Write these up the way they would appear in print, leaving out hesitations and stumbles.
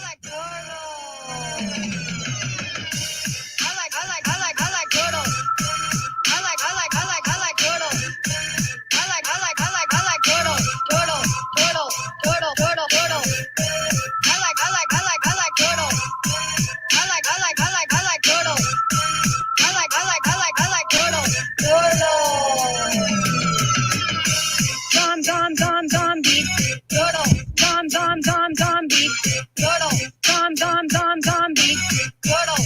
like turtle. I like turtle. I like turtle. I like turtle. Turtle. I like turtle. I like turtle. I like turtle. Turtle. Tom beat. Turtle. Tom beat. Turtle. Tom beat. Turtle. Tom beat. Turtle.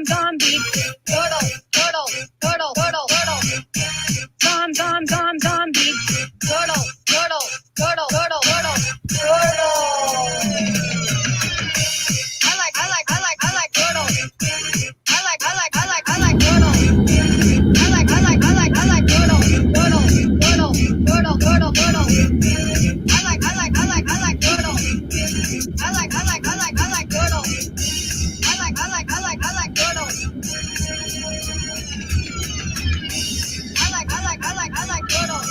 Tom beat. Turtle. I like turtle. I like turtle. I like turtle. Turtle.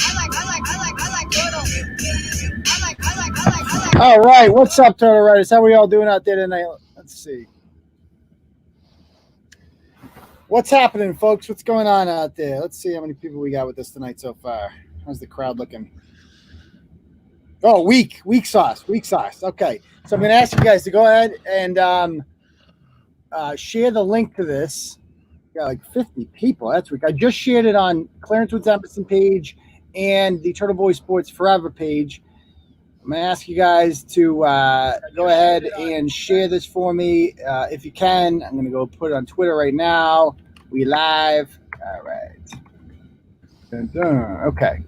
I like turtle. I like turtle. I like turtle. I like turtle. All right, what's up, Turtle Riders? How are we all doing out there tonight? Let's see. What's happening, folks? What's going on out there? Let's see how many people we got with us tonight so far. How's the crowd looking? Oh, weak sauce. Okay, so I'm going to ask you guys to go ahead and share the link to this. Got like 50 people. That's weak. I just shared it on Clarence Woods Emerson page and the Turtle Boy Sports Forever page. I'm going to ask you guys to go ahead and share this for me if you can. I'm going to go put it on Twitter right now. We live. All right. Okay.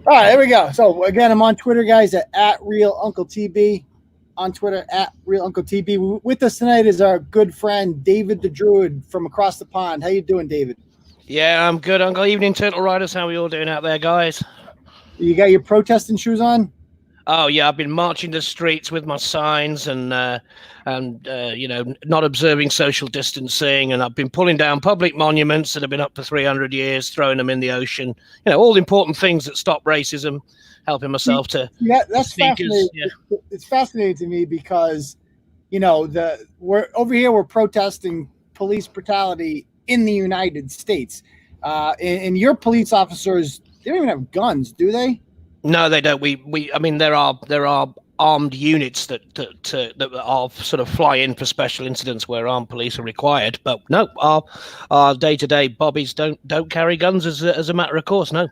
All right, there we go. So, again, I'm on Twitter, guys, at @RealUncleTB. On Twitter, @RealUncleTB. With us tonight is our good friend, David the Druid from across the pond. How you doing, David? Yeah, I'm good, Uncle. Evening, Turtle Riders. How are we all doing out there, guys? You got your protesting shoes on? Oh, yeah, I've been marching the streets with my signs and not observing social distancing. And I've been pulling down public monuments that have been up for 300 years, throwing them in the ocean. You know, all the important things that stop racism, helping myself to... Yeah, that's fascinating. Yeah. It's fascinating to me because, you know, we're over here, we're protesting police brutality in the United States. And your police officers, they don't even have guns, do they? No, they don't. I mean, there are armed units that are sort of fly in for special incidents where armed police are required. But no, our day-to-day bobbies don't carry guns as a matter of course. No. Well,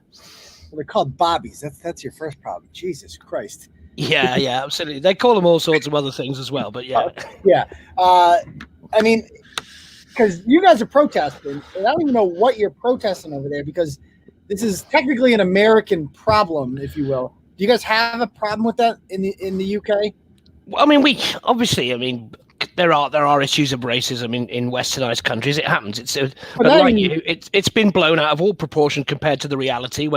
they're called bobbies. That's your first problem. Jesus Christ. Yeah, absolutely. They call them all sorts of other things as well. But yeah. Yeah. I mean, because you guys are protesting, and I don't even know what you're protesting over there because this is technically an American problem, if you will. Do you guys have a problem with that in the UK? Well, I mean, there are issues of racism in westernized countries. It happens. It's been blown out of all proportion compared to the reality.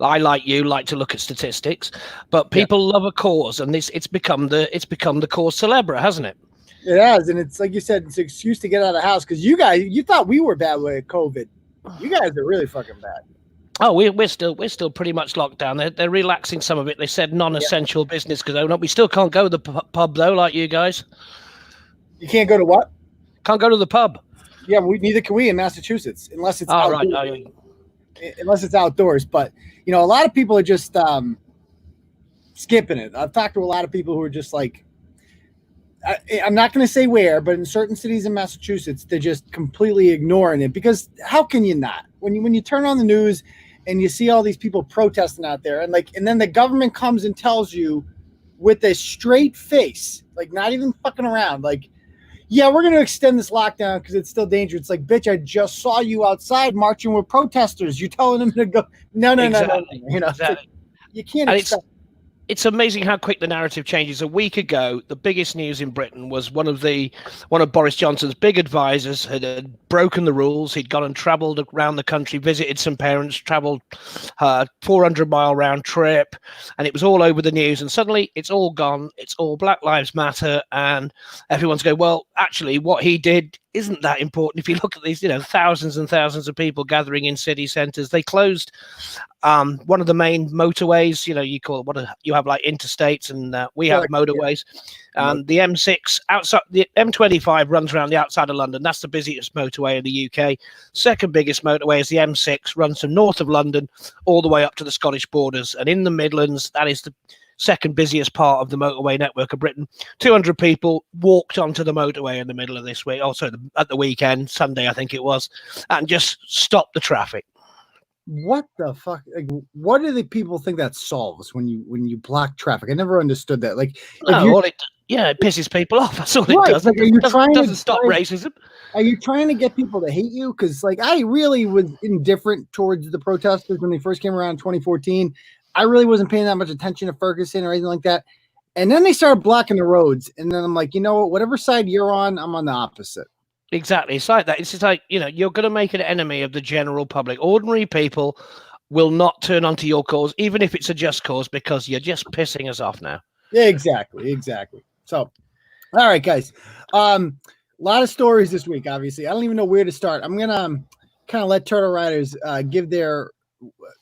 I like to look at statistics, but people love a cause, and it's become the cause célèbre, hasn't it? It has, and it's like you said, it's an excuse to get out of the house because you thought we were bad with COVID. You guys are really fucking bad. Oh, we're still pretty much locked down. They're relaxing some of it. They said non-essential business because we still can't go to the pub though, like you guys. You can't go to what? Can't go to the pub. Yeah, neither can we in Massachusetts unless it's outdoors. Right. Unless it's outdoors. But you know, a lot of people are just skipping it. I've talked to a lot of people who are just like, I'm not going to say where, but in certain cities in Massachusetts, they're just completely ignoring it because how can you not? When you turn on the news and you see all these people protesting out there and then the government comes and tells you with a straight face, like not even fucking around, like, yeah, we're going to extend this lockdown because it's still dangerous. It's like, bitch, I just saw you outside marching with protesters. You're telling them to go. No. You know, exactly. You can't expect. It's amazing how quick the narrative changes. A week ago, the biggest news in Britain was one of Boris Johnson's big advisors had broken the rules. He'd gone and travelled around the country, visited some parents, travelled 400-mile round trip, and it was all over the news. And suddenly, it's all gone. It's all Black Lives Matter, and everyone's going, well, actually, what he did isn't that important. If you look at these, thousands and thousands of people gathering in city centres. They closed one of the main motorways. You call it you have like interstates, and we have motorways. The M6 outside, the M25 runs around the outside of London. That's the busiest motorway in the UK. Second biggest motorway is the M6, runs from north of London all the way up to the Scottish borders, and in the Midlands, that is the second busiest part of the motorway network of Britain. 200 people walked onto the motorway in the middle of this week, at the weekend, Sunday I think it was, and just stopped the traffic. What the fuck? Like, what do the people think that solves when you block traffic? I never understood that. Like, it pisses people off. That's all it does. Like, it doesn't stop racism. Are you trying to get people to hate you? Because like I really was indifferent towards the protesters when they first came around in 2014. I really wasn't paying that much attention to Ferguson or anything like that. And then they started blocking the roads. And then I'm like, you know what? Whatever side you're on, I'm on the opposite. Exactly. It's like that. It's just like, you're going to make an enemy of the general public. Ordinary people will not turn onto your cause, even if it's a just cause, because you're just pissing us off now. Yeah, exactly. So, all right, guys. A lot of stories this week, obviously. I don't even know where to start. I'm going to kind of let Turtle Riders give their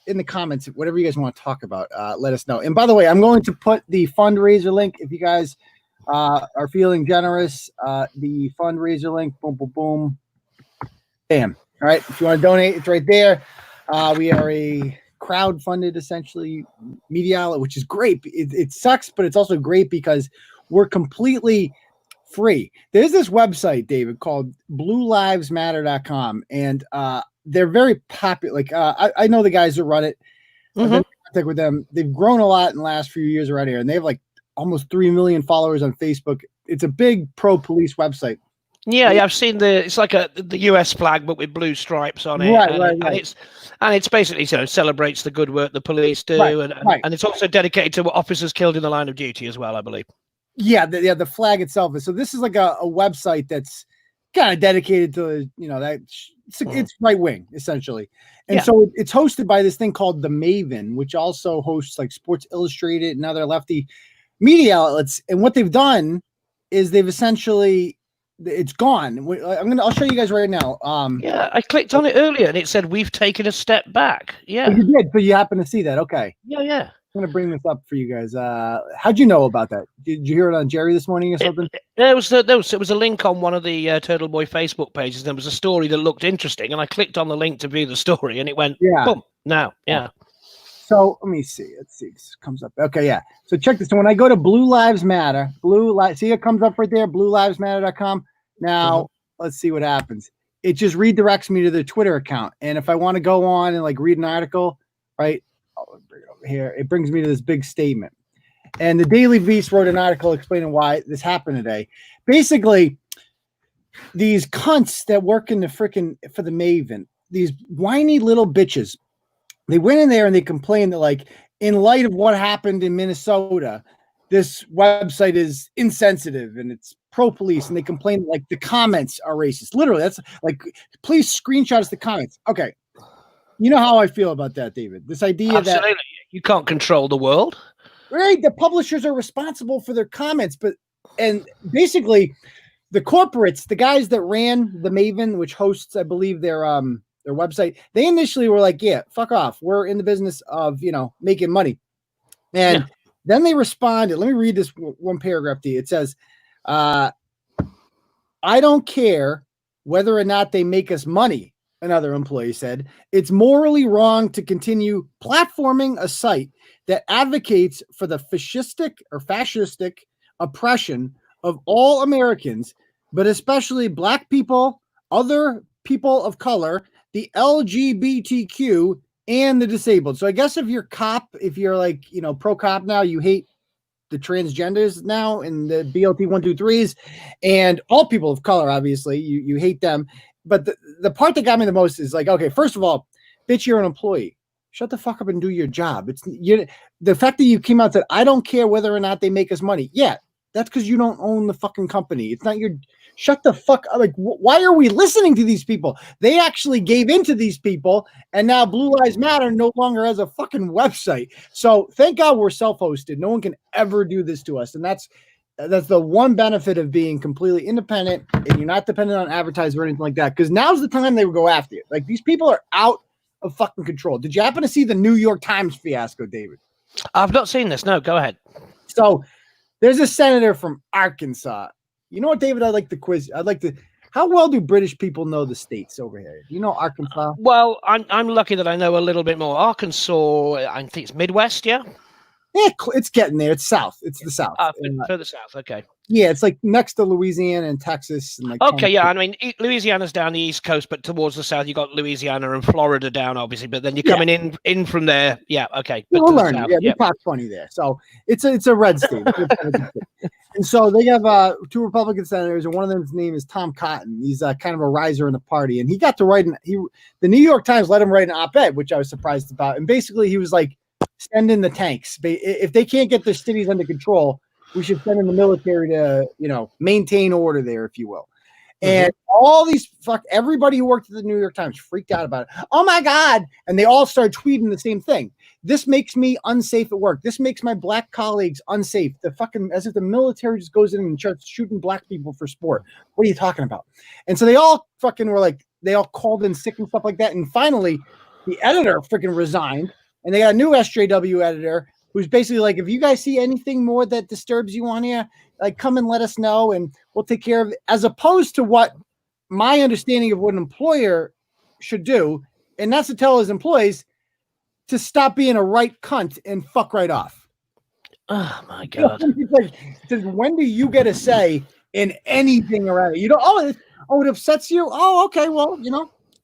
in the comments, whatever you guys want to talk about, let us know. And by the way, I'm going to put the fundraiser link if you guys are feeling generous. The fundraiser link, boom, boom, boom, bam. All right, if you want to donate, it's right there. We are a crowd-funded, essentially, media outlet, which is great. It sucks, but it's also great because we're completely free. There's this website, David, called bluelivesmatter.com, and they're very popular. Like I know the guys that run it. I've been in contact with them. They've grown a lot in the last few years around here, and they have like almost 3 million followers on Facebook. It's a big pro-police website. Yeah, I've seen it's like the US flag, but with blue stripes on it. Right. And it's basically celebrates the good work the police do, and it's also dedicated to officers killed in the line of duty as well, I believe. Yeah, the flag itself is. So this is like a website that's kind of dedicated to it's right wing essentially, and so it's hosted by this thing called the Maven, which also hosts like Sports Illustrated and other lefty media outlets. And what they've done is they've essentially it's gone. I'll show you guys right now. I clicked on it earlier and it said we've taken a step back. Yeah, you did, but you happen to see that? Okay. Yeah. I'm gonna bring this up for you guys. How'd you know about that? Did you hear it on Jerry this morning or something? It was a link on one of the Turtle Boy Facebook pages. There was a story that looked interesting, and I clicked on the link to view the story, and it went boom. Now, So let me see. Let's see. This comes up. Okay, yeah. So check this. So when I go to Blue Lives Matter, see it comes up right there, bluelivesmatter.com. Now let's see what happens. It just redirects me to their Twitter account, and if I want to go on and like read an article, right? I'll bring it over here. It brings me to this big statement. And the Daily Beast wrote an article explaining why this happened today. Basically, these cunts that work for the Maven, these whiny little bitches, they went in there and they complained that, like, in light of what happened in Minnesota, this website is insensitive and it's pro-police, and they complain like the comments are racist. Literally, that's like, please screenshot us the comments. Okay. You know how I feel about that, David. This idea that you can't control the world. Right. The publishers are responsible for their comments, and basically the corporates, the guys that ran the Maven, which hosts, I believe, their website, they initially were like, yeah, fuck off. We're in the business of, making money. And then they responded. Let me read this one paragraph to you. It says, I don't care whether or not they make us money. Another employee said, it's morally wrong to continue platforming a site that advocates for the fascistic oppression of all Americans, but especially Black people, other people of color, the LGBTQ, and the disabled. So I guess if you're like, pro cop now, you hate the transgenders now and the BLT 123s and all people of color, obviously, you hate them. But the part that got me the most is like, okay, first of all, bitch, you're an employee. Shut the fuck up and do your job. The fact that you came out and said, I don't care whether or not they make us money. Yeah, that's because you don't own the fucking company. It's not shut the fuck up. Like, why are we listening to these people? They actually gave into these people, and now Blue Lives Matter no longer has a fucking website. So thank God we're self-hosted. No one can ever do this to us. And that's That's the one benefit of being completely independent, and you're not dependent on advertising or anything like that. Because now's the time they would go after you. Like, these people are out of fucking control. Did you happen to see the New York Times fiasco, David? I've not seen this. No, go ahead. So there's a senator from Arkansas. You know what, David? I'd like to quiz. How well do British people know the states over here? Do you know Arkansas? Well, I'm lucky that I know a little bit more. Arkansas, I think it's Midwest, yeah? Yeah, it's getting there. It's south. It's the south. Further south, okay. Yeah, it's like next to Louisiana and Texas. And like okay, yeah. I mean, Louisiana's down the east coast, but towards the south, you got Louisiana and Florida down, obviously. But then you're coming in from there. Yeah, okay. But we'll learn. Yeah, we talk funny there. So it's a red state. And so they have 2 Republican senators, and one of them's name is Tom Cotton. He's kind of a riser in the party, and he got to write. The New York Times let him write an op-ed, which I was surprised about. And basically, he was like, "Send in the tanks. If they can't get their cities under control, we should send in the military to, maintain order there, if you will." And all these everybody who worked at the New York Times freaked out about it. Oh my God. And they all started tweeting the same thing. This makes me unsafe at work. This makes my black colleagues unsafe. As if the military just goes in and starts shooting black people for sport. What are you talking about? And so they all they all called in sick and stuff like that. And finally, the editor freaking resigned. And they got a new SJW editor who's basically like, if you guys see anything more that disturbs you on here, like, come and let us know and we'll take care of it. As opposed to what my understanding of what an employer should do, and that's to tell his employees to stop being a right cunt and fuck right off. Oh my God. When do you get a say in anything around it? You don't, it upsets you? Oh, okay, well,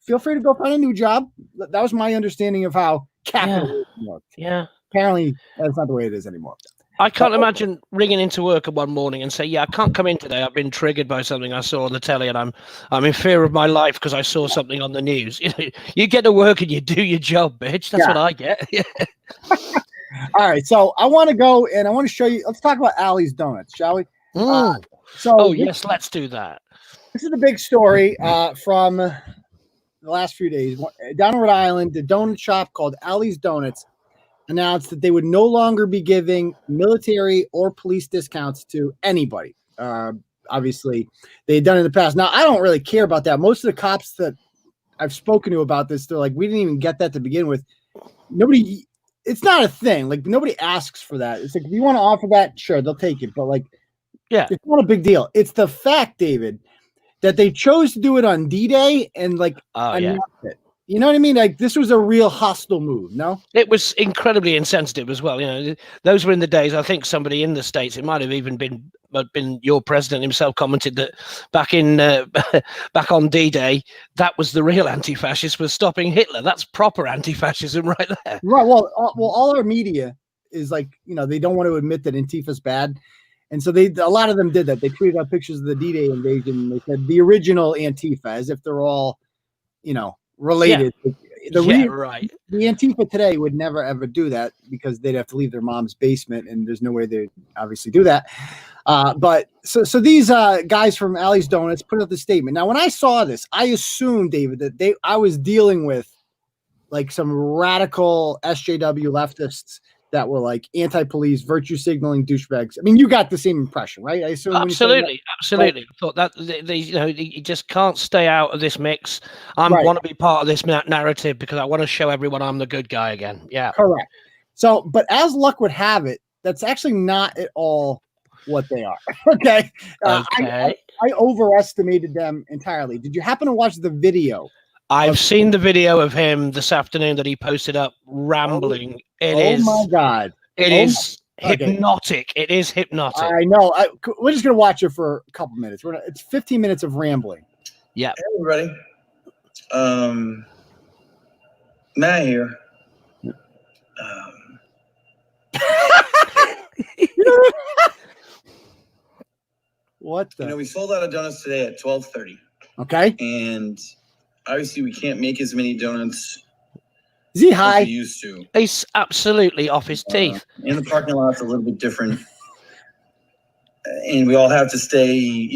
feel free to go find a new job. That was my understanding of how capitalism worked. Yeah. Apparently, that's not the way it is anymore. I can't imagine ringing into work one morning and say, "Yeah, I can't come in today. I've been triggered by something I saw on the telly, and I'm in fear of my life because I saw something on the news." You get to work and you do your job, bitch. That's what I get. All right, so I want to go and I want to show you. Let's talk about Allie's Donuts, shall we? Yes, let's do that. This is the big story from the last few days. Down in Rhode Island, the donut shop called Allie's Donuts announced that they would no longer be giving military or police discounts to anybody. Obviously, they had done it in the past. Now, I don't really care about that. Most of the cops that I've spoken to about this, they're like, we didn't even get that to begin with. It's not a thing. Like, nobody asks for that. It's like, if you want to offer that, sure, they'll take it. But, it's not a big deal. It's the fact, David, that they chose to do it on D-Day and, announce it. You know what I mean? Like, this was a real hostile move, no? It was incredibly insensitive as well. Those were in the days, I think somebody in the States, it might have even been your president himself, commented that back on D-Day, that was the real anti-fascist, was stopping Hitler. That's proper anti-fascism right there. Right. Well, all our media is they don't want to admit that Antifa's bad. And so a lot of them did that. They tweeted out pictures of the D-Day invasion. And they said the original Antifa, as if they're all, related. Right. The Antifa today would never ever do that because they'd have to leave their mom's basement, and there's no way they'd obviously do that. But so these guys from Allie's Donuts put out the statement. Now, when I saw this, I assumed, David, that I was dealing with some radical SJW leftists that were anti-police, virtue signaling douchebags. I mean, you got the same impression, right? I assume. Absolutely. I thought that you just can't stay out of this mix. I want to be part of this narrative because I want to show everyone I'm the good guy again. Yeah, correct. So, but as luck would have it, that's actually not at all what they are. Okay. I overestimated them entirely. Did you happen to watch the video? I've seen the video of him this afternoon that he posted up rambling. Oh my God. It is hypnotic. It is hypnotic. I know. We're just going to watch it for a couple minutes. It's 15 minutes of rambling. Yeah. Hey, everybody. Matt here. What the? We sold out of donuts today at 12:30. Okay. And obviously we can't make as many donuts Is he high? as we used to. He's absolutely off his teeth. And the parking lot's a little bit different. And we all have to stay,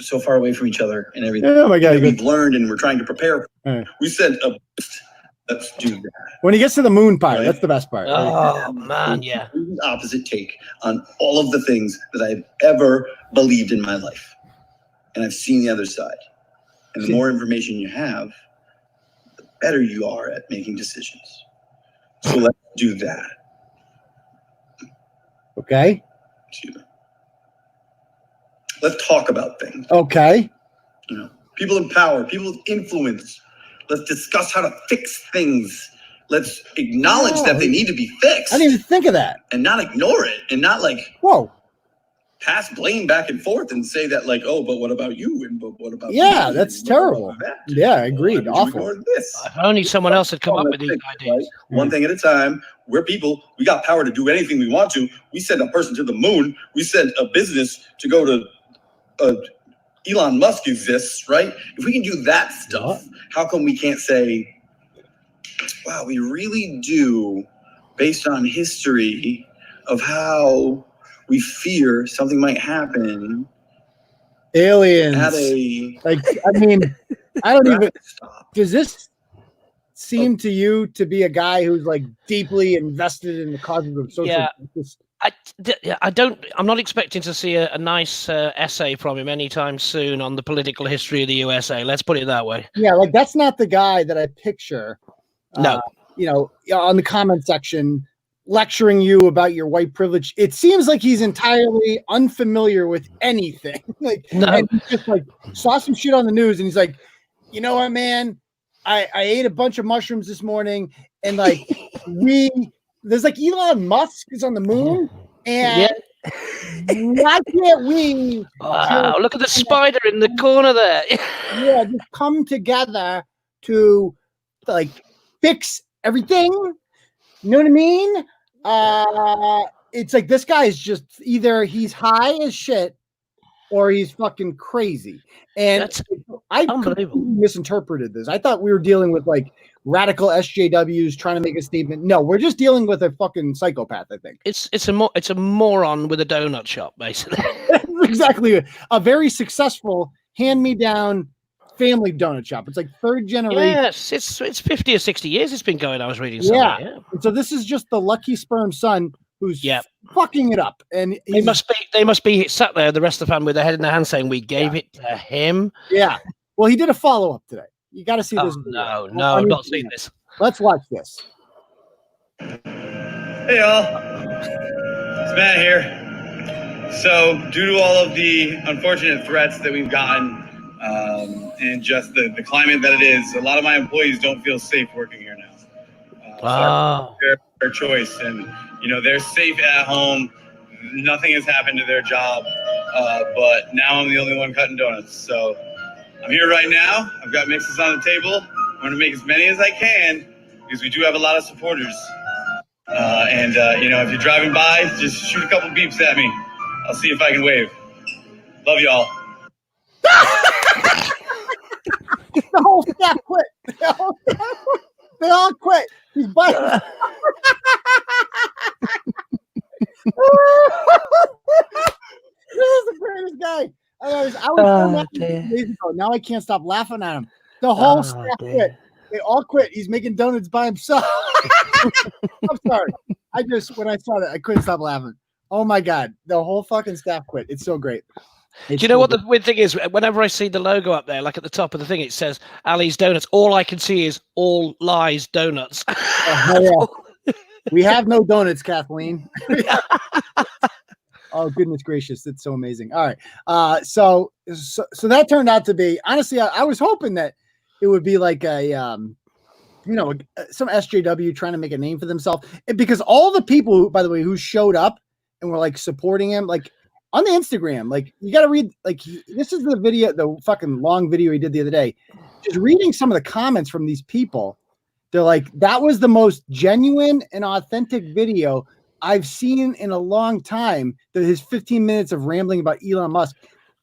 so far away from each other and everything. Oh my God. We've learned and we're trying to prepare. Right. We sent let's do that. When he gets to the moon part, Right. that's the best part. Oh man, yeah. Opposite take on all of the things that I've ever believed in my life, and I've seen the other side. And the more information you have, the better you are at making decisions. So let's do that. Okay. Let's talk about things. Okay. You know, people in power, people with influence. Let's discuss how to fix things. Let's acknowledge that they need to be fixed. I didn't even think of that. And not ignore it, and not like pass blame back and forth and say that like, oh, but what about you? And but what about you? That's terrible. Yeah, agreed. Awful. This? If only someone else had come up with these ideas. Right? One thing at a time. We're people. We got power to do anything we want to. We send a person to the moon. We send a business to go to Elon Musk exists, right? If we can do that stuff, how come we can't say, wow, we really do, based on history of how we fear something might happen. Aliens. At a I mean, I don't even. Does this seem to you to be a guy who's like deeply invested in the causes of social justice? I'm not expecting to see a nice essay from him anytime soon on the political history of the USA. Let's put it that way. Yeah, like that's not the guy that I picture. No. On the comment section, lecturing you about your white privilege. It seems like he's entirely unfamiliar with anything. And he just like saw some shit on the news and he's like, you know what, man? I ate a bunch of mushrooms this morning and like there's like Elon Musk is on the moon and why can't we look at the spider in the corner there. Just come together to like fix everything. You know what I mean? It's like this guy is just either he's high as shit or he's fucking crazy. And I completely misinterpreted this. I thought we were dealing with like radical SJWs trying to make a statement. No, we're just dealing with a fucking psychopath, I think. It's a moron with a donut shop, basically. Exactly. A very successful hand-me-down family donut shop. It's like third generation. Yes, it's 50 or 60 years it's been going. I was reading somewhere. Yeah. And so this is just the lucky sperm son who's fucking it up. And they must be sat there, the rest of the family, with their head in their hand saying, we gave it to him. Yeah. Well, he did a follow-up today. You got to see this. No, I've not seen this. Let's watch this. Hey, y'all. It's Matt here. So, due to all of the unfortunate threats that we've gotten, and just the climate that it is, a lot of my employees don't feel safe working here now. Wow. So their choice, and they're safe at home. Nothing has happened to their job, but now I'm the only one cutting donuts. So I'm here right now. I've got mixes on the table. I'm going to make as many as I can because we do have a lot of supporters. And if you're driving by, just shoot a couple beeps at me. I'll see if I can wave. Love y'all. The whole staff quit. They all quit. He's biting. This is the greatest guy. I was days ago. Now I can't stop laughing at him. The whole staff quit. They all quit. He's making donuts by himself. I'm sorry. When I saw that, I couldn't stop laughing. Oh my God. The whole fucking staff quit. It's so great. Do you know what the weird thing is? Whenever I see the logo up there, like at the top of the thing, it says Allie's Donuts. All I can see is All Lies Donuts. We have no donuts, Kathleen. Oh, goodness gracious. That's so amazing. All right. So that turned out to be, honestly, I was hoping that it would be like some SJW trying to make a name for themselves. Because all the people, who, by the way, who showed up and were like supporting him, like, on the Instagram, like you got to read, like this is the video, the fucking long video he did the other day. Just reading some of the comments from these people, they're like, that was the most genuine and authentic video I've seen in a long time. That his 15 minutes of rambling about Elon Musk.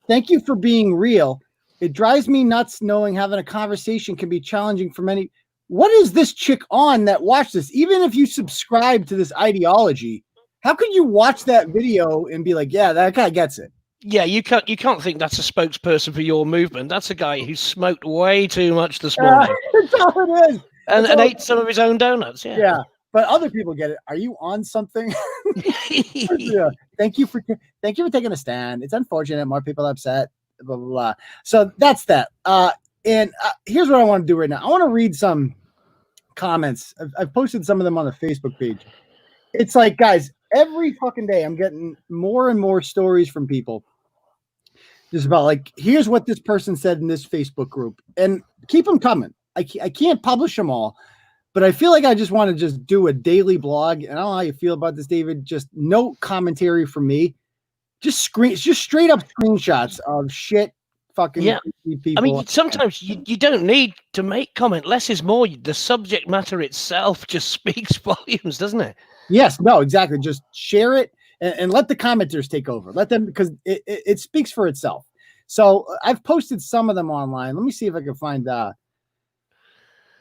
Thank you for being real. It drives me nuts knowing having a conversation can be challenging for many. What is this chick on that watched this? Even if you subscribe to this ideology, how could you watch that video and be like, yeah, that guy gets it? Yeah, you can't think that's a spokesperson for your movement. That's a guy who smoked way too much this morning. That's all it is. and ate some of his own donuts. Yeah. But other people get it. Are you on something? Yeah. Thank you for taking a stand. It's unfortunate more people are upset. Blah blah blah. So that's that. And here's what I want to do right now. I want to read some comments. I've posted some of them on the Facebook page. It's like, guys, every fucking day I'm getting more and more stories from people just about like, here's what this person said in this Facebook group, and keep them coming. I can't publish them all, but I feel like I just want to just do a daily blog. And I don't know how you feel about this, David. Just no commentary from me. Just straight up screenshots of shit. Fucking people. I mean, sometimes you don't need to make comment. Less is more. The subject matter itself just speaks volumes, doesn't it? Yes, no, exactly. Just share it and let the commenters take over. Let them, because it speaks for itself. So I've posted some of them online. Let me see if I can find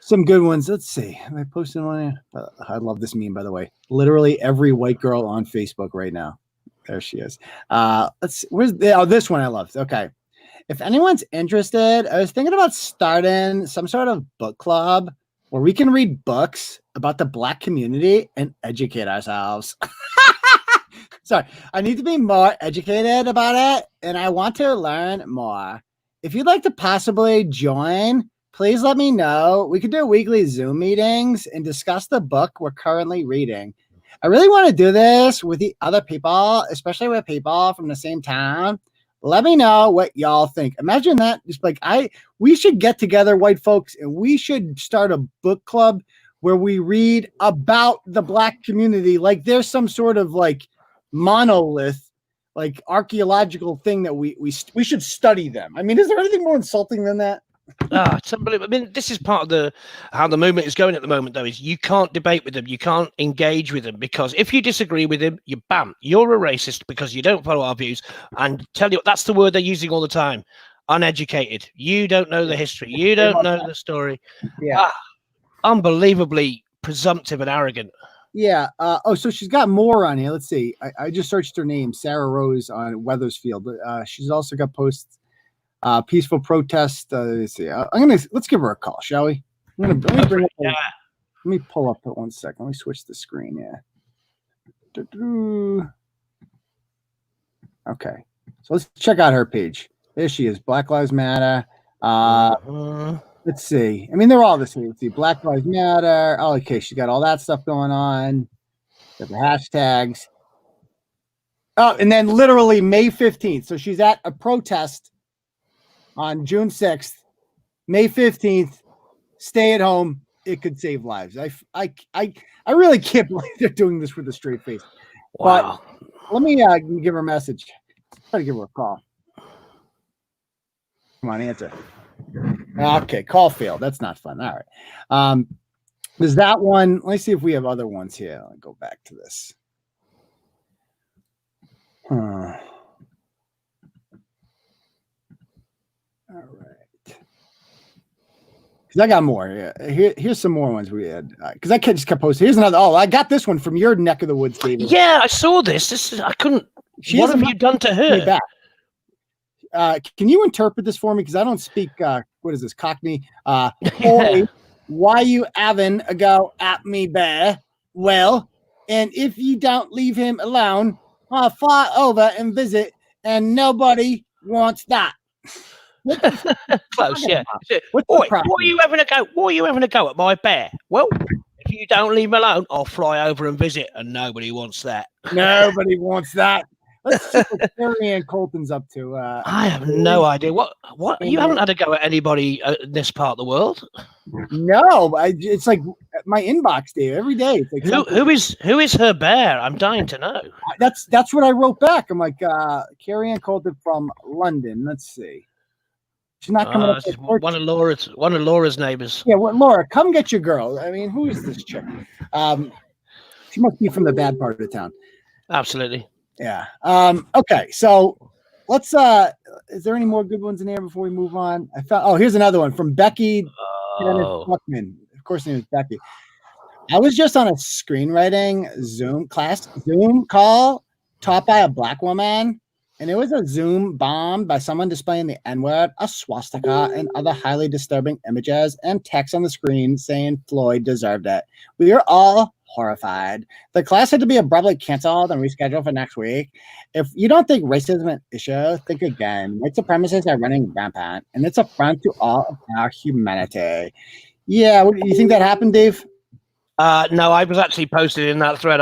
some good ones. Let's see. Have I posted one? I love this meme, by the way. Literally every white girl on Facebook right now. There she is. Let's. This one I love. Okay. If anyone's interested, I was thinking about starting some sort of book club where we can read books about the Black community and educate ourselves. Sorry, I need to be more educated about it, and I want to learn more. If you'd like to possibly join, please let me know. We could do weekly Zoom meetings and discuss the book we're currently reading. I really want to do this with the other people, especially with people from the same town. Let me know what y'all think. Imagine that. Just like we should get together, white folks, and we should start a book club where we read about the Black community. Like there's some sort of like monolith, like archaeological thing that we should study them. I mean, is there anything more insulting than that? It's unbelievable. I mean, this is part of how the movement is going at the moment, though, is you can't debate with them. You can't engage with them, because if you disagree with him, you're a racist because you don't follow our views. And tell you, that's the word they're using all the time. Uneducated. You don't know the history. You don't know the story. Yeah. Unbelievably presumptive and arrogant. Yeah. So she's got more on here. Let's see. I just searched her name, Sarah Rose on Weathersfield. She's also got posts. Peaceful protest. Let's see. Let's give her a call, shall we? Let me pull up at 1 second. Let me switch the screen. Yeah. Okay. So let's check out her page. There she is. Black Lives Matter. Let's see. I mean, they're all the same. Let's see. Black Lives Matter. Oh, okay. She's got all that stuff going on. Got the hashtags. Oh, and then literally May 15th. So she's at a protest on June 6th, May 15th, stay at home. It could save lives. I really can't believe they're doing this with a straight face. Wow. But let me give her a message. Try to give her a call. Come on, answer. Okay, call failed. That's not fun. All right. There's that one. Let me see if we have other ones here. I'll go back to this. All right. Because I got more. Yeah. Here's some more ones we had. Because I just kept posting. Here's another. Oh, I got this one from your neck of the woods, David. Yeah, I saw this. I couldn't. What have you done to her? Can you interpret this for me? Because I don't speak. What is this, Cockney? Why you having a go at me, bear? Well, and if you don't leave him alone, I'll fly over and visit, and nobody wants that. Close, yeah. What are you having a go? What are you having a go at my bear? Well, if you don't leave me alone, I'll fly over and visit, and nobody wants that. Nobody wants that. Let's see what Carrie Ann Colton's up to. I have no idea. What you haven't had a go at anybody in this part of the world? No, it's like my inbox, Dave. Every day. It's like who is her bear? I'm dying to know. That's what I wrote back. I'm like, Carrie Ann Colton from London. Let's see. She's not coming up. One of Laura's neighbors. Yeah, Laura, come get your girl. I mean, who is this chick? She must be from the bad part of the town. Absolutely. Yeah. Okay. So let's. Is there any more good ones in here before we move on? I found. Oh, here's another one from Becky. Buckman. Of course, her name is Becky. I was just on a screenwriting Zoom call taught by a Black woman. and it was a Zoom bomb by someone displaying the N-word, a swastika, and other highly disturbing images and text on the screen saying Floyd deserved it. We are all horrified. The class had to be abruptly canceled and rescheduled for next week. If you don't think racism is an issue, think again. White supremacists are running rampant, and it's a affront to all of our humanity. Yeah, you think that happened, Dave? No, I was actually posted in that thread.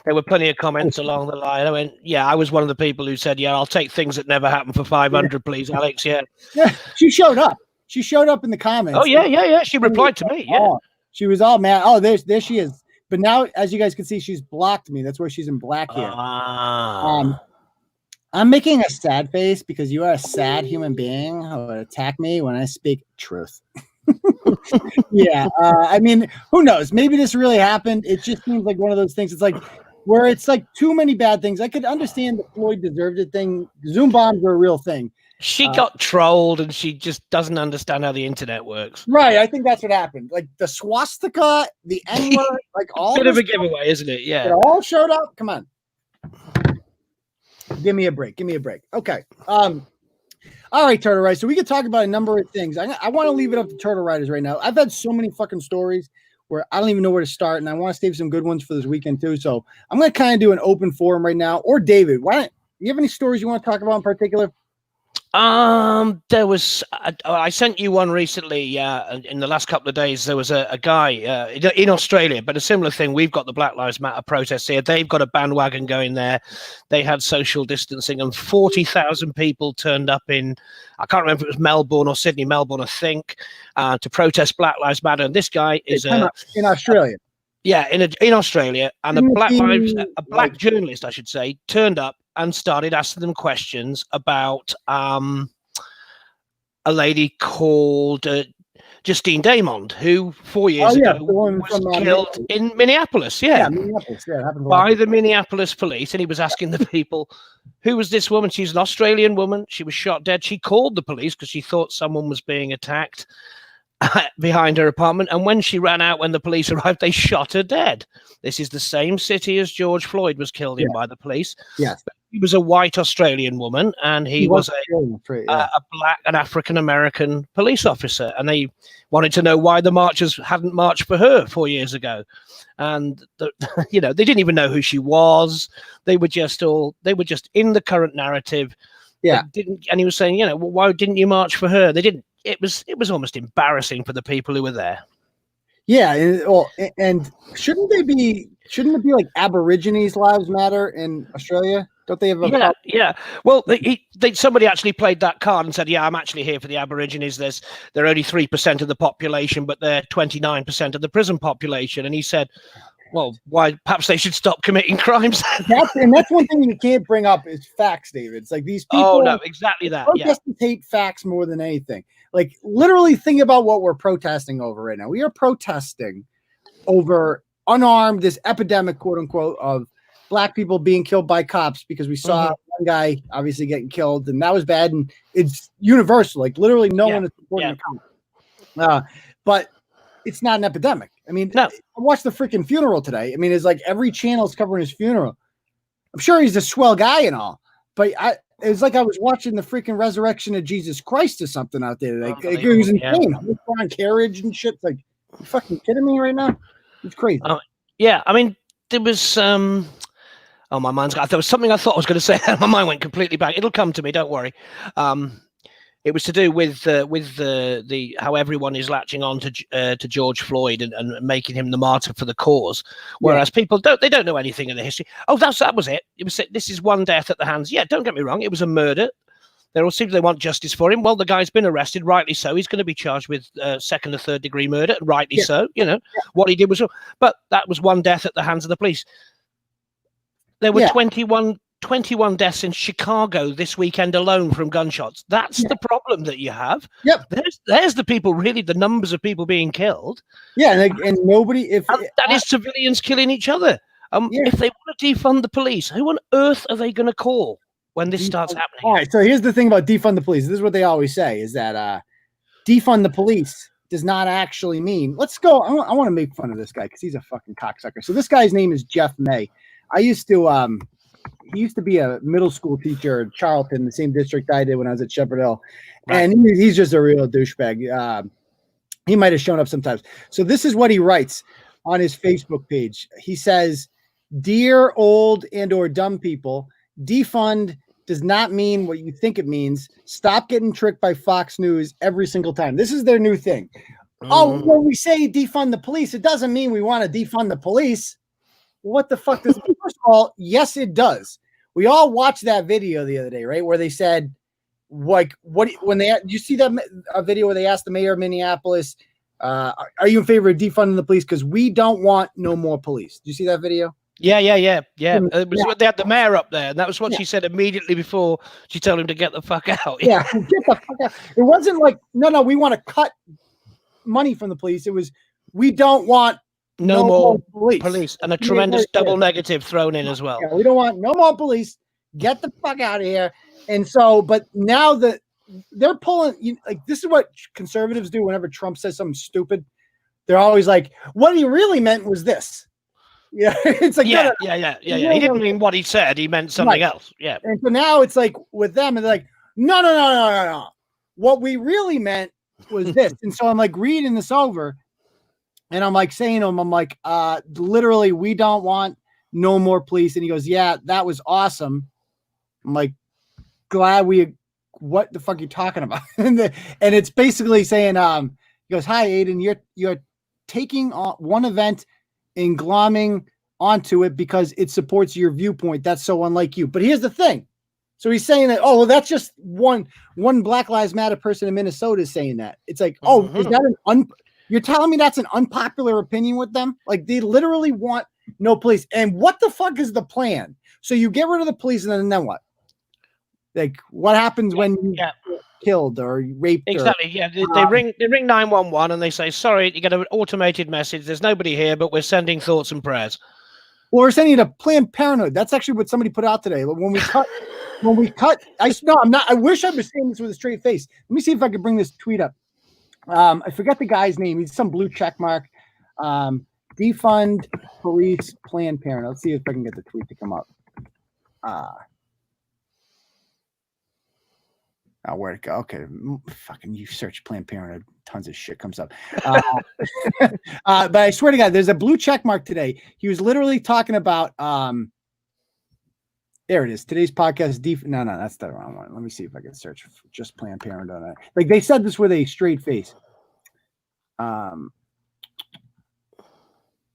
There were plenty of comments along the line. I went, yeah, I was one of the people who said, yeah, I'll take things that never happened for 500, please, Alex. Yeah. Yeah, she showed up. She showed up in the comments. Oh, yeah. She replied to me. Yeah. She was all mad. Oh, there she is. But now, as you guys can see, she's blocked me. That's where she's in black here. I'm making a sad face because you are a sad human being who would attack me when I speak truth. Yeah, I mean, who knows? Maybe this really happened. It just seems like one of those things. It's like where it's like too many bad things. I could understand the Floyd deserved it thing. Zoom bombs were a real thing. She got trolled, and she just doesn't understand how the internet works. Right, I think that's what happened. Like the swastika, the N-word, like all bit of a giveaway, isn't it? Yeah, it all showed up. Come on, give me a break. Okay. All right, Turtle Riders. So we can talk about a number of things. I want to leave it up to Turtle Riders right now. I've had so many fucking stories where I don't even know where to start, and I want to save some good ones for this weekend too. So I'm going to kind of do an open forum right now. Or David, you have any stories you want to talk about in particular? There was I sent you one recently. In the last couple of days, there was a guy in Australia, but a similar thing. We've got the Black Lives Matter protests here. They've got a bandwagon going there. They had social distancing, and 40,000 people turned up in. I can't remember if it was Melbourne or Sydney. Melbourne, I think, to protest Black Lives Matter. And this guy is in Australia. Yeah, in Australia, and a black journalist, I should say, turned up and started asking them questions about a lady called Justine Damond, who 4 years ago was killed in Minneapolis. Yeah, Minneapolis. Yeah, by the Minneapolis police. And he was asking the people, who was this woman? She's an Australian woman. She was shot dead. She called the police because she thought someone was being attacked behind her apartment, and when she ran out when the police arrived, they shot her dead. This is the same city as George Floyd was killed in by the police. Yes. He was a white Australian woman, and he was an African American police officer, and they wanted to know why the marchers hadn't marched for her 4 years ago. And they didn't even know who she was. They were just in the current narrative. Yeah. And he was saying, why didn't you march for her? They didn't. It was almost embarrassing for the people who were there. Yeah, and shouldn't it be like Aborigines' lives matter in Australia? Don't they have yeah. Well, somebody actually played that card and said, "Yeah, I'm actually here for the Aborigines. They're only 3% of the population, but they're 29% of the prison population." And he said, well, why? Perhaps they should stop committing crimes. That's one thing you can't bring up is facts, David. It's like these people. Oh no, exactly that. Protesters hate facts more than anything. Like literally, think about what we're protesting over right now. We are protesting over this epidemic, quote unquote, of black people being killed by cops because we saw one guy obviously getting killed, and that was bad. And it's universal. Like literally, no one is supporting the cops. But it's not an epidemic. I mean, I watched the freaking funeral today. I mean, it's like every channel is covering his funeral. I'm sure he's a swell guy and all, but it's like I was watching the freaking resurrection of Jesus Christ or something out there. Like it was insane. On carriage and shit. Like, you fucking kidding me right now? It's crazy. Yeah, I mean, there was my mind's got. There was something I thought I was going to say. My mind went completely back. It'll come to me. Don't worry. It was to do with the how everyone is latching on to George Floyd and making him the martyr for the cause, whereas people don't know anything in the history. Oh, that was it. This is one death at the hands. Yeah, don't get me wrong. It was a murder. They all seem they want justice for him. Well, the guy's been arrested, rightly so. He's going to be charged with second or third degree murder, rightly so. What he did was, but that was one death at the hands of the police. There were 21 deaths in Chicago this weekend alone from gunshots. That's the problem that you have. Yep. There's the people, really, the numbers of people being killed. Yeah, and nobody... that is civilians killing each other. If they want to defund the police, who on earth are they going to call when this starts happening? All right, so here's the thing about defund the police. This is what they always say, is that defund the police does not actually mean... Let's go... I want to make fun of this guy because he's a fucking cocksucker. So this guy's name is Jeff May. I used to... he used to be a middle school teacher in Charlton, the same district I did when I was at Shepherd Hill. Right. And he's just a real douchebag. He might have shown up sometimes. So this is what he writes on his Facebook page. He says, "Dear old and or dumb people, defund does not mean what you think it means. Stop getting tricked by Fox News every single time." This is their new thing. Oh, when we say defund the police, it doesn't mean we want to defund the police. What the fuck does it mean? First of all, yes, it does. We all watched that video the other day, right? Where they said, like, what when they you see that video where they asked the mayor of Minneapolis, are you in favor of defunding the police? Because we don't want no more police. Do you see that video? Yeah. It was, they had the mayor up there, and that was what she said immediately before she told him to get the fuck out. Yeah, get the fuck out. It wasn't like, no, we want to cut money from the police. It was, we don't want no more police. And a tremendous double negative thrown in as well. Yeah, we don't want no more police. Get the fuck out of here. And so, but now that they're pulling, like, this is what conservatives do whenever Trump says something stupid. They're always like, what he really meant was this. Yeah, it's like, yeah. He didn't mean what he said. He meant something else. Yeah. And so now it's like with them, and they're like, no. What we really meant was this. And so I'm like reading this over, and I'm like saying to him, I'm like, literally, we don't want no more police. And he goes, yeah, that was awesome. I'm like, glad what the fuck are you talking about? And it's basically saying, he goes, hi, Aiden, you're taking one event and glomming onto it because it supports your viewpoint. That's so unlike you. But here's the thing. So he's saying that, oh, well, that's just one Black Lives Matter person in Minnesota is saying that. It's like, oh, is that you're telling me that's an unpopular opinion with them? Like, they literally want no police. And what the fuck is the plan? So you get rid of the police, and then what? Like, what happens when you get killed or raped? Exactly. They ring 911 and they say, sorry, you get an automated message. There's nobody here, but we're sending thoughts and prayers. Or we're sending to Planned Parenthood. That's actually what somebody put out today. When we cut, I'm not. I wish I was saying this with a straight face. Let me see if I could bring this tweet up. I forget the guy's name. He's some blue check mark. Defund police, Planned Parenthood. Let's see if I can get the tweet to come up. Oh, where'd it go? Okay, fucking you search Planned Parenthood, tons of shit comes up. But I swear to God, there's a blue check mark today. He was literally talking about. There it is. Today's podcast. No, that's the wrong one. Let me see if I can search for just Planned Parenthood. Like, they said this with a straight face. The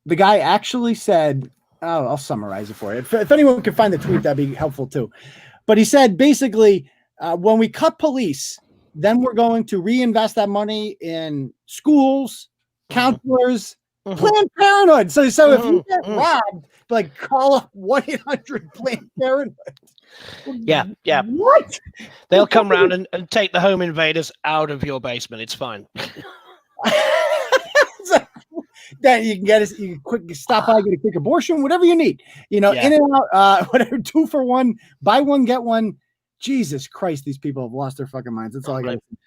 guy actually said, "Oh, I'll summarize it for you. If anyone can find the tweet, that'd be helpful too." But he said basically. When we cut police, then we're going to reinvest that money in schools, counselors, Planned Parenthood. So if you get robbed, like, call up 1-800 Planned Parenthood. Yeah. What? They'll come around and take the home invaders out of your basement. It's fine. That you can get us, you can quick stop by, get a quick abortion, whatever you need. In and out, whatever, 2 for 1, buy one, get one. Jesus Christ, these people have lost their fucking minds. That's all I got to say.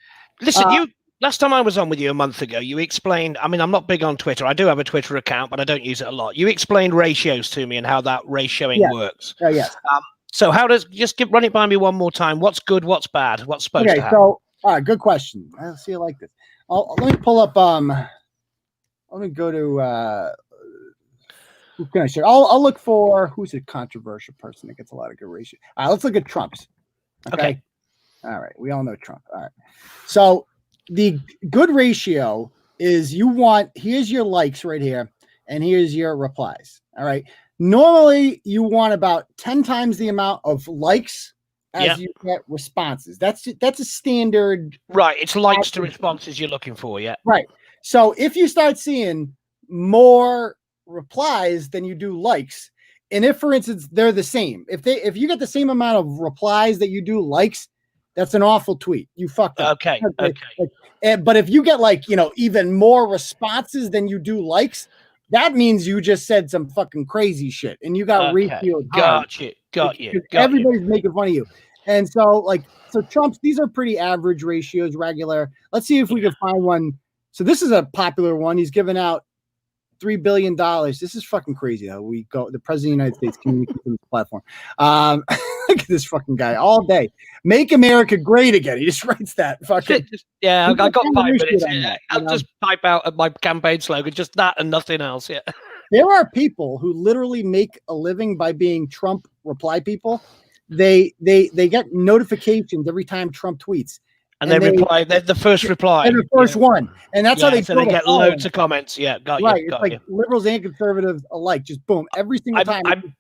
Listen, last time I was on with you a month ago, you explained, I mean, I'm not big on Twitter. I do have a Twitter account, but I don't use it a lot. You explained ratios to me and how that ratioing works. Yes. So how does, run it by me one more time. What's good? What's bad? What's supposed to happen? So, all right, good question. I see you like this. Let me pull up, let me go to, who can I share? I'll look for, who's a controversial person that gets a lot of good ratio. All right, let's look at Trump's. Okay. All right. We all know Trump. All right. So the good ratio is here's your likes right here, and here's your replies. All right. Normally you want about 10 times the amount of likes as you get responses. That's a standard. Right. It's likes to responses you're looking for. Yeah. Right. So if you start seeing more replies than you do likes, and if, for instance, they're the same, if you get the same amount of replies that you do likes, that's an awful tweet. You fucked up. Okay. But if you get even more responses than you do likes, that means you just said some fucking crazy shit and you got refueled. Got you. Everybody's making fun of you. And so Trump's, these are pretty average ratios, regular. Let's see if we can find one. So this is a popular one. He's given out $3 billion. This is fucking crazy how we go. The president of the United States communicates on this platform. Look at this fucking guy all day. Make America great again. He just writes that. Fucking. Yeah, I got 5 minutes. I'll know? just pipe out at my campaign slogan, just that and nothing else. Yeah. There are people who literally make a living by being Trump reply people. They get notifications every time Trump tweets. And they reply. They're the first reply. They're the first one. And that's how they get loads of comments. Yeah, right. It's like liberals and conservatives alike. Just boom. Every single time.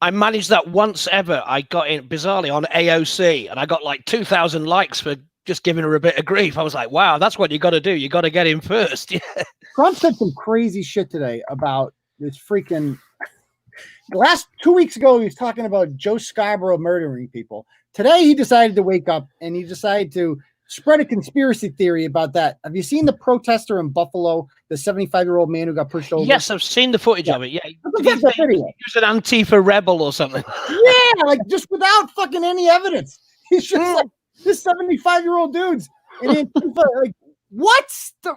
I managed that once ever. I got in bizarrely on AOC and I got like 2,000 likes for just giving her a bit of grief. I was like, wow, that's what you got to do. You got to get in first. Yeah. Trump said some crazy shit today about this freaking. The last 2 weeks ago, he was talking about Joe Scarborough murdering people. Today, he decided to wake up and he decided to spread a conspiracy theory about that. Have you seen the protester in Buffalo, the 75-year-old man who got pushed over? Yes, I've seen the footage of it. Yeah, he was an Antifa rebel or something. Yeah, like just without fucking any evidence. He's just like this 75-year-old dude's in Antifa. Like, what's the?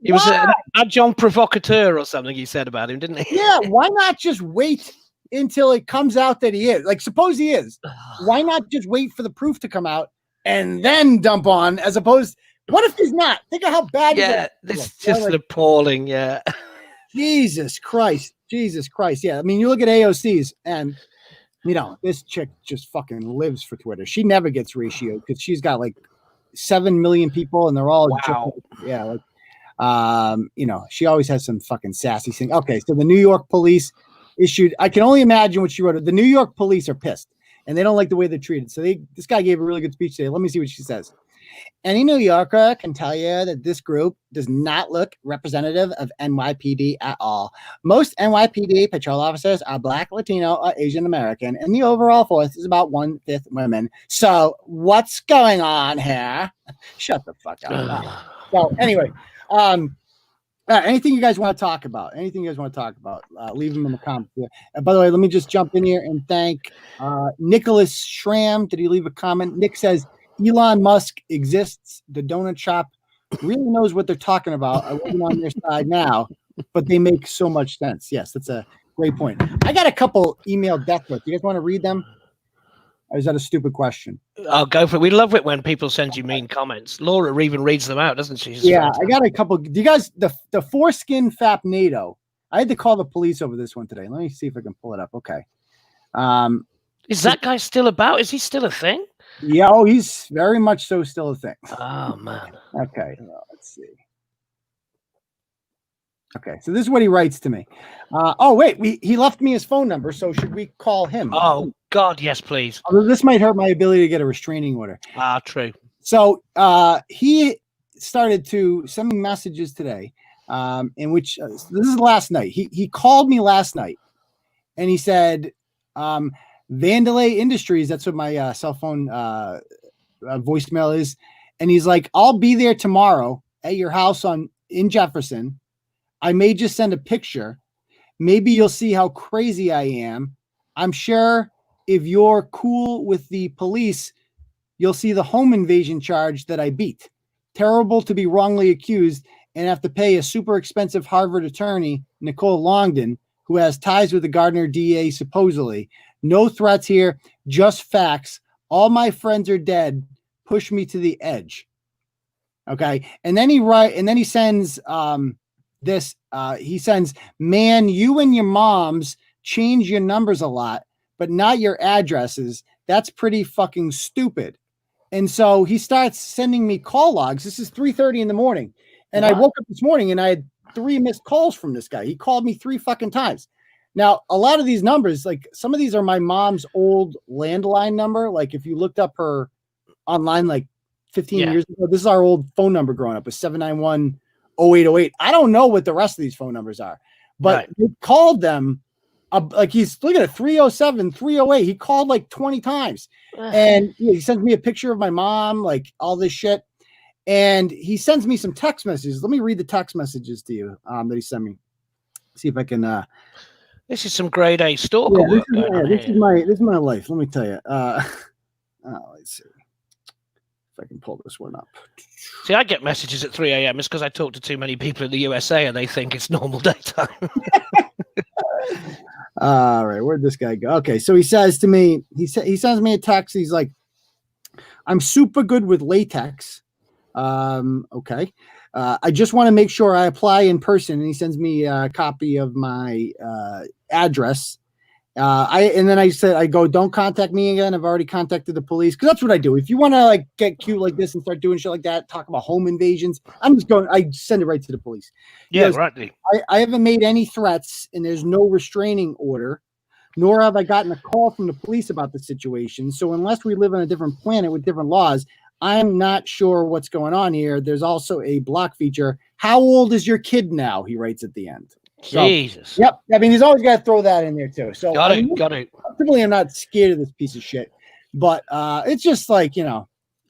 He was an adjunct provocateur or something. He said about him, didn't he? Yeah. Why not just wait until it comes out that he is? Like, suppose he is. Why not just wait for the proof to come out and then dump on? As opposed, what if he's not? Think of how bad. Yeah, this is just appalling. Yeah. Jesus Christ. Yeah. I mean, you look at AOC's and. You know, this chick just fucking lives for Twitter. She never gets ratio because she's got like 7 million people and they're all you know, she always has some fucking sassy thing. Okay, so the New York police issued. I can only imagine what she wrote. The New York police are pissed and they don't like the way they're treated. So this guy gave a really good speech today. Let me see what she says. Any New Yorker can tell you that this group does not look representative of NYPD at all. Most NYPD patrol officers are Black, Latino, or Asian American, and the overall force is about 1/5 women. So what's going on here? Shut the fuck up. So anyway, anything you guys want to talk about? Leave them in the comments. And by the way, let me just jump in here and thank Nicholas Schramm. Did he leave a comment? Nick says, Elon Musk exists. The donut shop really knows what they're talking about. I wasn't on their side now, but they make so much sense. Yes, that's a great point. I got a couple email death threats. You guys want to read them? Or is that a stupid question? I'll go for it. We love it when people send you mean comments. Laura even reads them out, doesn't she? I got a couple. Do you guys, the foreskin fap NATO? I had to call the police over this one today. Let me see if I can pull it up. Okay. Is that guy still about? Is he still a thing? Yeah, he's very much so still a thing. Oh, man. Okay, let's see. Okay, so this is what he writes to me. He left me his phone number, so should we call him? Oh, God, yes, please. Although this might hurt my ability to get a restraining order. True. So he started to send me messages today, in which this is last night. He called me last night, and he said, Vandalay Industries, that's what my cell phone voicemail is. And he's like, I'll be there tomorrow at your house in Jefferson. I may just send a picture. Maybe you'll see how crazy I am. I'm sure if you're cool with the police, you'll see the home invasion charge that I beat. Terrible to be wrongly accused and have to pay a super expensive Harvard attorney, Nicole Longden, who has ties with the Gardner DA supposedly. No threats here, just facts. All my friends are dead. Push me to the edge. Okay. And then he sends this. He sends, man, you and your moms change your numbers a lot, but not your addresses. That's pretty fucking stupid. And so he starts sending me call logs. This is 3:30 in the morning. And I woke up this morning and I had 3 missed calls from this guy. He called me 3 fucking times. Now, a lot of these numbers, like some of these are my mom's old landline number. Like if you looked up her online, like 15 years ago, this is our old phone number growing up, with 791-0808. I don't know what the rest of these phone numbers are, but he called them like he's looking at 307, 308. He called like 20 times and he sends me a picture of my mom, like all this shit. And he sends me some text messages. Let me read the text messages to you that he sent me. See if I can, this is some grade A stalker work. This is my life. Let me tell you. Let's see. If I can pull this one up. See, I get messages at 3 a.m. It's because I talk to too many people in the USA and they think it's normal daytime. All right, where'd this guy go? Okay, so he says to me, he sends me a text. He's like, I'm super good with latex. Okay. I just want to make sure I apply in person. And he sends me a copy of my address. And then I go, don't contact me again. I've already contacted the police, because that's what I do. If you want to like get cute like this and start doing shit like that, talk about home invasions, I send it right to the police. Yeah, rightly. I haven't made any threats, and there's no restraining order, nor have I gotten a call from the police about the situation. So unless we live on a different planet with different laws, I'm not sure what's going on here. There's also a block feature. How old is your kid now? He writes at the end. Jesus. So, yep. I mean, he's always got to throw that in there too. So got it. Typically, I'm not scared of this piece of shit, but it's just like,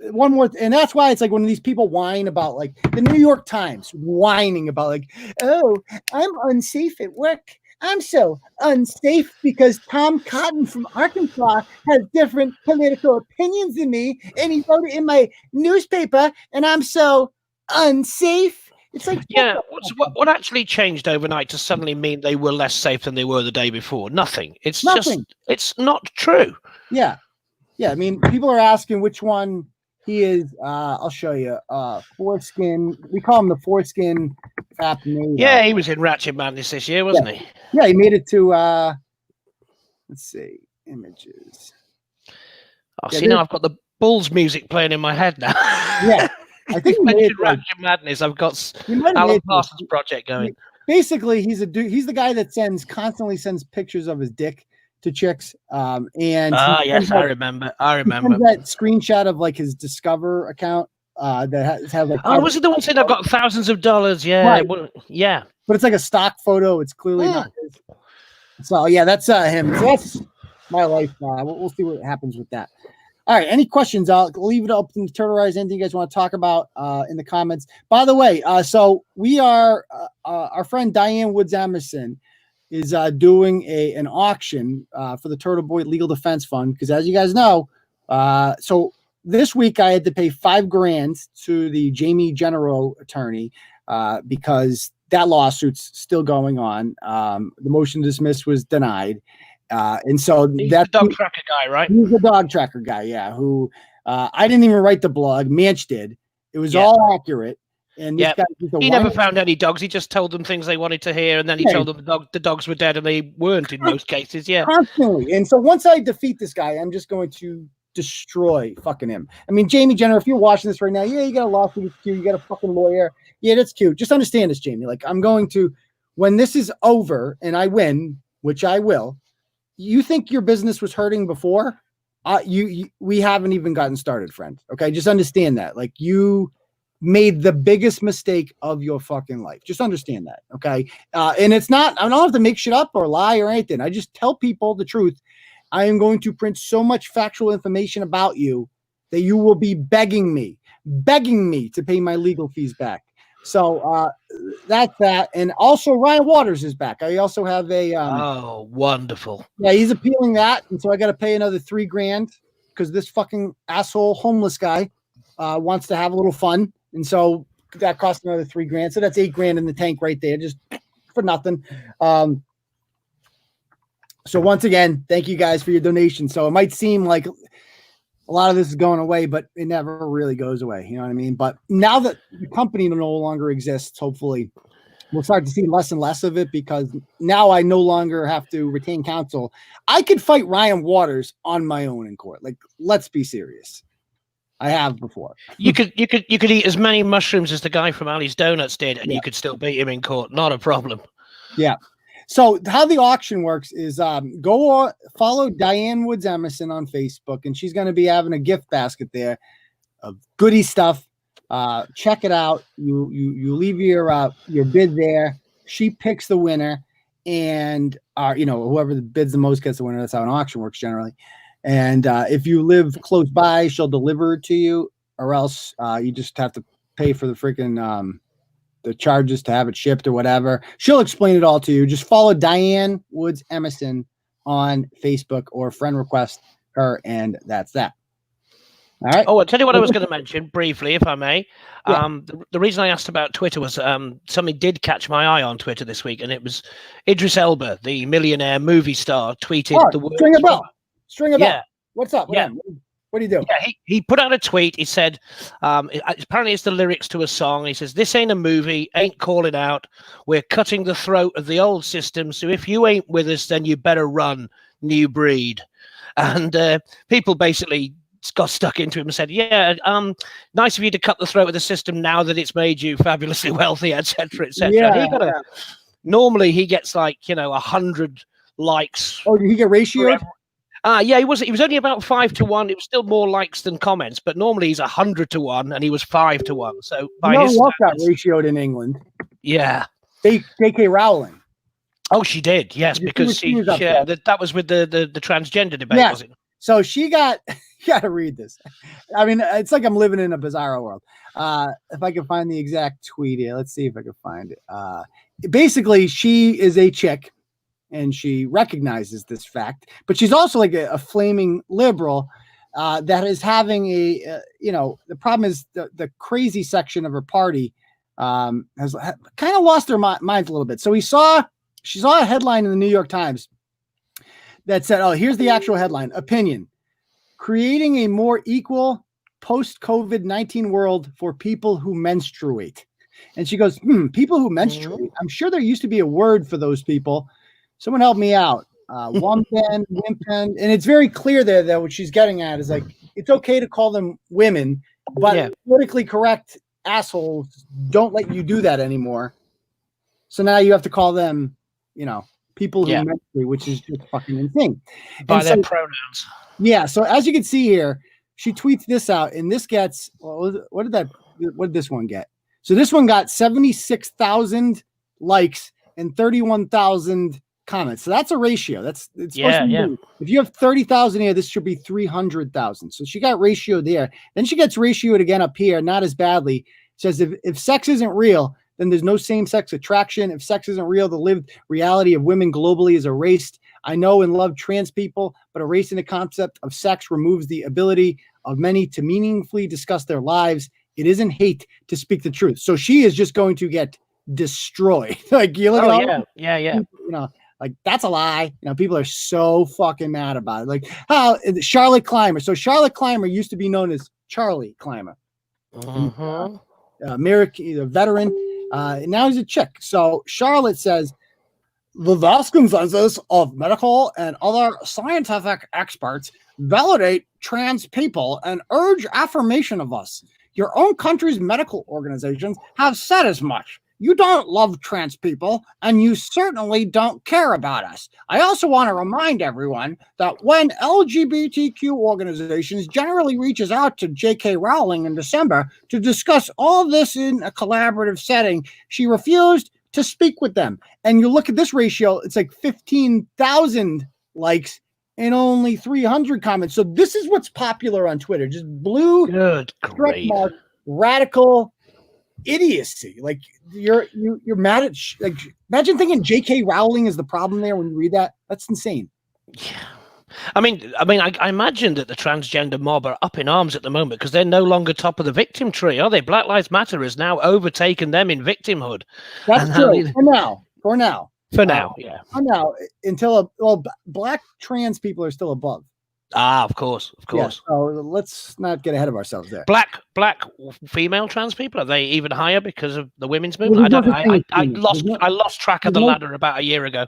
one more, and that's why it's like when these people whine about, like the New York Times whining about like, oh, I'm unsafe at work. I'm so unsafe because Tom Cotton from Arkansas has different political opinions than me, and he wrote it in my newspaper, and I'm so unsafe. It's like, yeah, what actually changed overnight to suddenly mean they were less safe than they were the day before? Nothing. It's not true. Yeah. I mean, people are asking which one he is. I'll show you. Foreskin. We call him the Foreskin Fap NATO. Yeah, he was in Ratchet Madness this year, wasn't he? Yeah, he made it to. Let's see, images. Oh, see, now I've got the Bulls music playing in my head now. Yeah. I think Ratchet Madness. I've got Alan Parsons' project going. Basically, he's the guy that constantly sends pictures of his dick to chicks. And yes, I remember. That screenshot of like his Discover account that has like. Oh, was it the one saying I've got thousands of dollars? Yeah, right. Yeah. But it's like a stock photo. It's clearly not his. So yeah, that's him. So that's my life. We'll see what happens with that. All right. Any questions? I'll leave it open to Turtle Rise. Anything you guys want to talk about in the comments? By the way, so we are our friend Diane Woods Emerson is doing an auction for the Turtle Boy Legal Defense Fund, because as you guys know, so this week I had to pay $5,000 to the Jamie Genero attorney because that lawsuit's still going on. The motion to dismiss was denied. And so he's the dog tracker guy, right? He's the dog tracker guy, yeah. Who I didn't even write the blog. Manch did. It was all accurate. And this guy, he never found any dogs. He just told them things they wanted to hear, and then he told them the dogs were dead, and they weren't in most cases. Yeah, constantly. And so once I defeat this guy, I'm just going to destroy fucking him. I mean, Jamie Jenner, if you're watching this right now, yeah, you got a lawsuit. It's cute. You got a fucking lawyer. Yeah, that's cute. Just understand this, Jamie. Like, I'm going to, when this is over and I win, which I will. You think your business was hurting before? We haven't even gotten started, friend. Okay, just understand that. Like, you made the biggest mistake of your fucking life. Just understand that, okay? And it's not. I don't have to make shit up or lie or anything. I just tell people the truth. I am going to print so much factual information about you that you will be begging me to pay my legal fees back. So that's that. And also Ryan Waters is back. I also have a oh, wonderful. Yeah, he's appealing that, and so I got to pay another $3,000 because this fucking asshole homeless guy wants to have a little fun, and so that cost another $3,000. So that's $8,000 in the tank right there, just for nothing. So once again, thank you guys for your donation. So it might seem like a lot of this is going away, but it never really goes away. You know what I mean? But now that the company no longer exists, hopefully we'll start to see less and less of it, because now I no longer have to retain counsel. I could fight Ryan Waters on my own in court. Like, let's be serious. I have before. You could eat as many mushrooms as the guy from Allie's Donuts did, and you could still beat him in court. Not a problem. Yeah. So how the auction works is go follow Diane Woods Emerson on Facebook, and she's going to be having a gift basket there of goodie stuff. Check it out. You leave your bid there. She picks the winner, and whoever bids the most gets the winner. That's how an auction works generally. And if you live close by, she'll deliver it to you, or else you just have to pay for the freaking the charges to have it shipped or whatever. She'll explain it all to you. Just follow Diane Woods Emerson on Facebook or friend request her, and that's that. All right. Oh, I'll tell you what I was going to mention briefly, if I may. Yeah. The reason I asked about Twitter was something did catch my eye on Twitter this week, and it was Idris Elba, the millionaire movie star, tweeted the words. String a bell. String a bell. Yeah. What's up? Yeah. What do you do? Yeah, he put out a tweet. He said, apparently it's the lyrics to a song. He says, "This ain't a movie, ain't calling out. We're cutting the throat of the old system. So if you ain't with us, then you better run, new breed." And people basically got stuck into him and said, "Yeah, nice of you to cut the throat of the system now that it's made you fabulously wealthy, etc., etc." Yeah. Normally he gets 100 likes. Oh, did he get ratioed? Yeah, he was only about 5 to 1. It was still more likes than comments, but normally he's 100 to 1, and he was 5 to 1. So by his standards, got ratioed in England. Yeah, J.K. Rowling. Oh, she did. Yes, because that was with the transgender debate, was it? So she got. You got to read this. I mean, it's like I'm living in a bizarro world. If I can find the exact tweet here, let's see if I can find it. Basically, she is a chick. And she recognizes this fact, but she's also like a flaming liberal that is having the problem is the crazy section of her party has kind of lost their minds a little bit. So she saw a headline in the New York Times that said, oh, here's the actual headline: opinion, creating a more equal post-COVID-19 world for people who menstruate. And she goes, people who menstruate. I'm sure there used to be a word for those people. Someone help me out. Wumpen, and it's very clear there that what she's getting at is it's okay to call them women, but politically correct assholes don't let you do that anymore. So now you have to call them, people who menstruate, which is just fucking insane. By their pronouns. Yeah. So as you can see here, she tweets this out, and this gets what did this one get? So this one got 76,000 likes and 31,000 comments. So that's a ratio. If you have 30,000 here, this should be 300,000. So she got ratioed there. Then she gets ratioed again up here, not as badly. It says if sex isn't real, then there's no same-sex attraction. If sex isn't real, the lived reality of women globally is erased. I know and love trans people, but erasing the concept of sex removes the ability of many to meaningfully discuss their lives. It isn't hate to speak the truth. So she is just going to get destroyed. You look at that's a lie. People are so fucking mad about it. How Charlotte Clymer. So Charlotte Clymer used to be known as Charlie Clymer. American veteran. Now he's a chick. So Charlotte says, the vast consensus of medical and other scientific experts validate trans people and urge affirmation of us. Your own country's medical organizations have said as much. You don't love trans people, and you certainly don't care about us. I also want to remind everyone that when LGBTQ organizations generally reaches out to J.K. Rowling in December to discuss all this in a collaborative setting, she refused to speak with them. And you look at this ratio, it's 15,000 likes and only 300 comments. So this is what's popular on Twitter. Just blue, mark, radical idiocy. You're mad at imagine thinking J.K. Rowling is the problem there when you read that. That's insane. Yeah. I imagine that the transgender mob are up in arms at the moment because they're no longer top of the victim tree, are they? Black Lives Matter has now overtaken them in victimhood. That's true. For now. For now, until black trans people are still above. Of course. Yeah, so let's not get ahead of ourselves there. Black female trans people, are they even higher because of the women's movement? I lost track of the ladder about a year ago.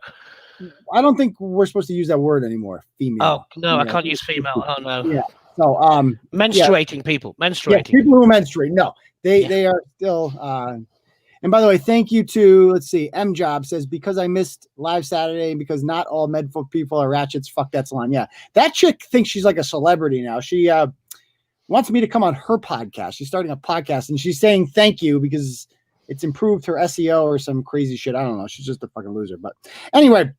I don't think we're supposed to use that word anymore. Female. Oh no, I can't use female. Oh no. Yeah. So menstruating people. Yeah, people who menstruate. No, they are still. And by the way, thank you to, let's see, M Job says, because I missed live Saturday and because not all medfolk people are ratchets, fuck that salon. Yeah. That chick thinks she's like a celebrity now. She wants me to come on her podcast. She's starting a podcast and she's saying thank you because it's improved her SEO or some crazy shit. I don't know. She's just a fucking loser. But anyway,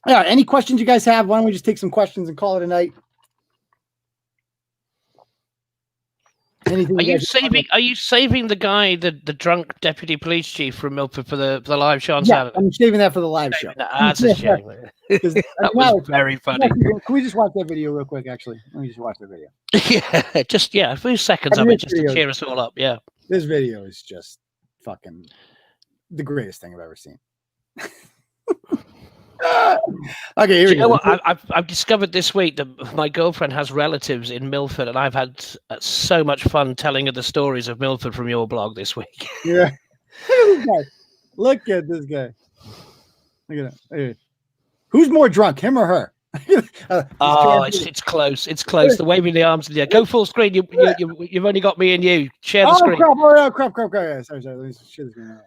any questions you guys have? Why don't we just take some questions and call it a night? Anything Are you you guys- saving? Are you saving the guy, the drunk deputy police chief from Milford for the live show on Yeah, Saturday? I'm saving that for the live show. That's a shame. That was very funny. Can we just watch that video real quick? Actually, let me just watch the video. Yeah, a few seconds of it just to cheer us all up. Yeah, this video is just fucking the greatest thing I've ever seen. Okay, here we go. What? I've discovered this week that my girlfriend has relatives in Milford, and I've had so much fun telling her the stories of Milford from your blog this week. Yeah, look at this guy. Look at that. Who's more drunk, him or her? It's close. It's close. The waving the arms in the air. Go full screen. You've only got me and you. Share the screen. Crap. Yeah, sorry. Let me share the screen.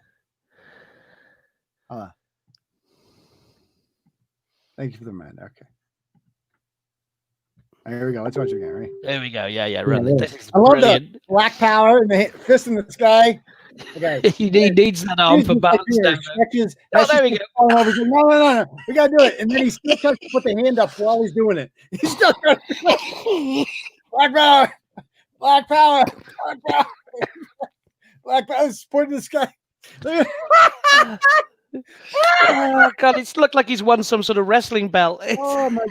Thank you for the reminder. Okay. Here we go. Let's watch it again, right? There we go. Yeah. Really. This is I love brilliant. the black power and the fist in the sky. Okay. He needs that arm for balance. There we go. No. We gotta do it. And then he still tries to put the hand up while he's doing it. He's still trying to black power. Black power. Black power. Pointing the sky. Oh God, it's looked like he's won some sort of wrestling belt. Oh my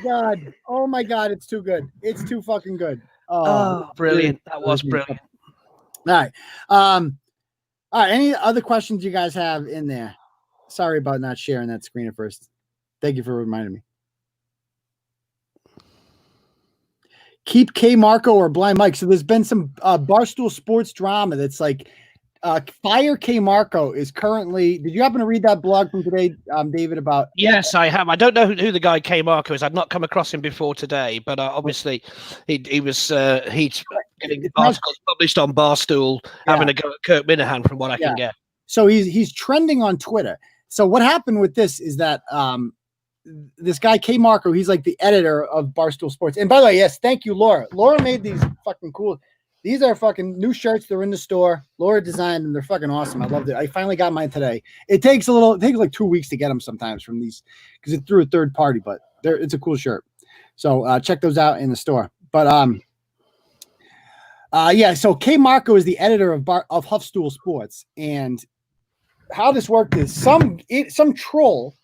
god, it's too good. It's too fucking good. Oh brilliant. That was brilliant. All right. Any other questions you guys have in there? Sorry about not sharing that screen at first. Thank you for reminding me. Keep K Marco or Blind Mike. So there's been some Barstool Sports drama that's like Fire K Marco is currently. Did you happen to read that blog from today, David? About yes, I have. I don't know who the guy K Marco is. I'd not come across him before today, but obviously he's getting articles published on Barstool, having a go at Kirk Minahan, from what I can get. So he's trending on Twitter. So what happened with this is that this guy K Marco, he's like the editor of Barstool Sports. And by the way, yes, thank you, Laura. Laura made these fucking cool. These are fucking new shirts. They're in the store. Laura designed them. They're fucking awesome. I loved it. I finally got mine today. It takes like 2 weeks to get them sometimes from these because it's through a third party, but it's a cool shirt. So check those out in the store. But so K Marco is the editor of Huffstool Sports, and how this worked is some troll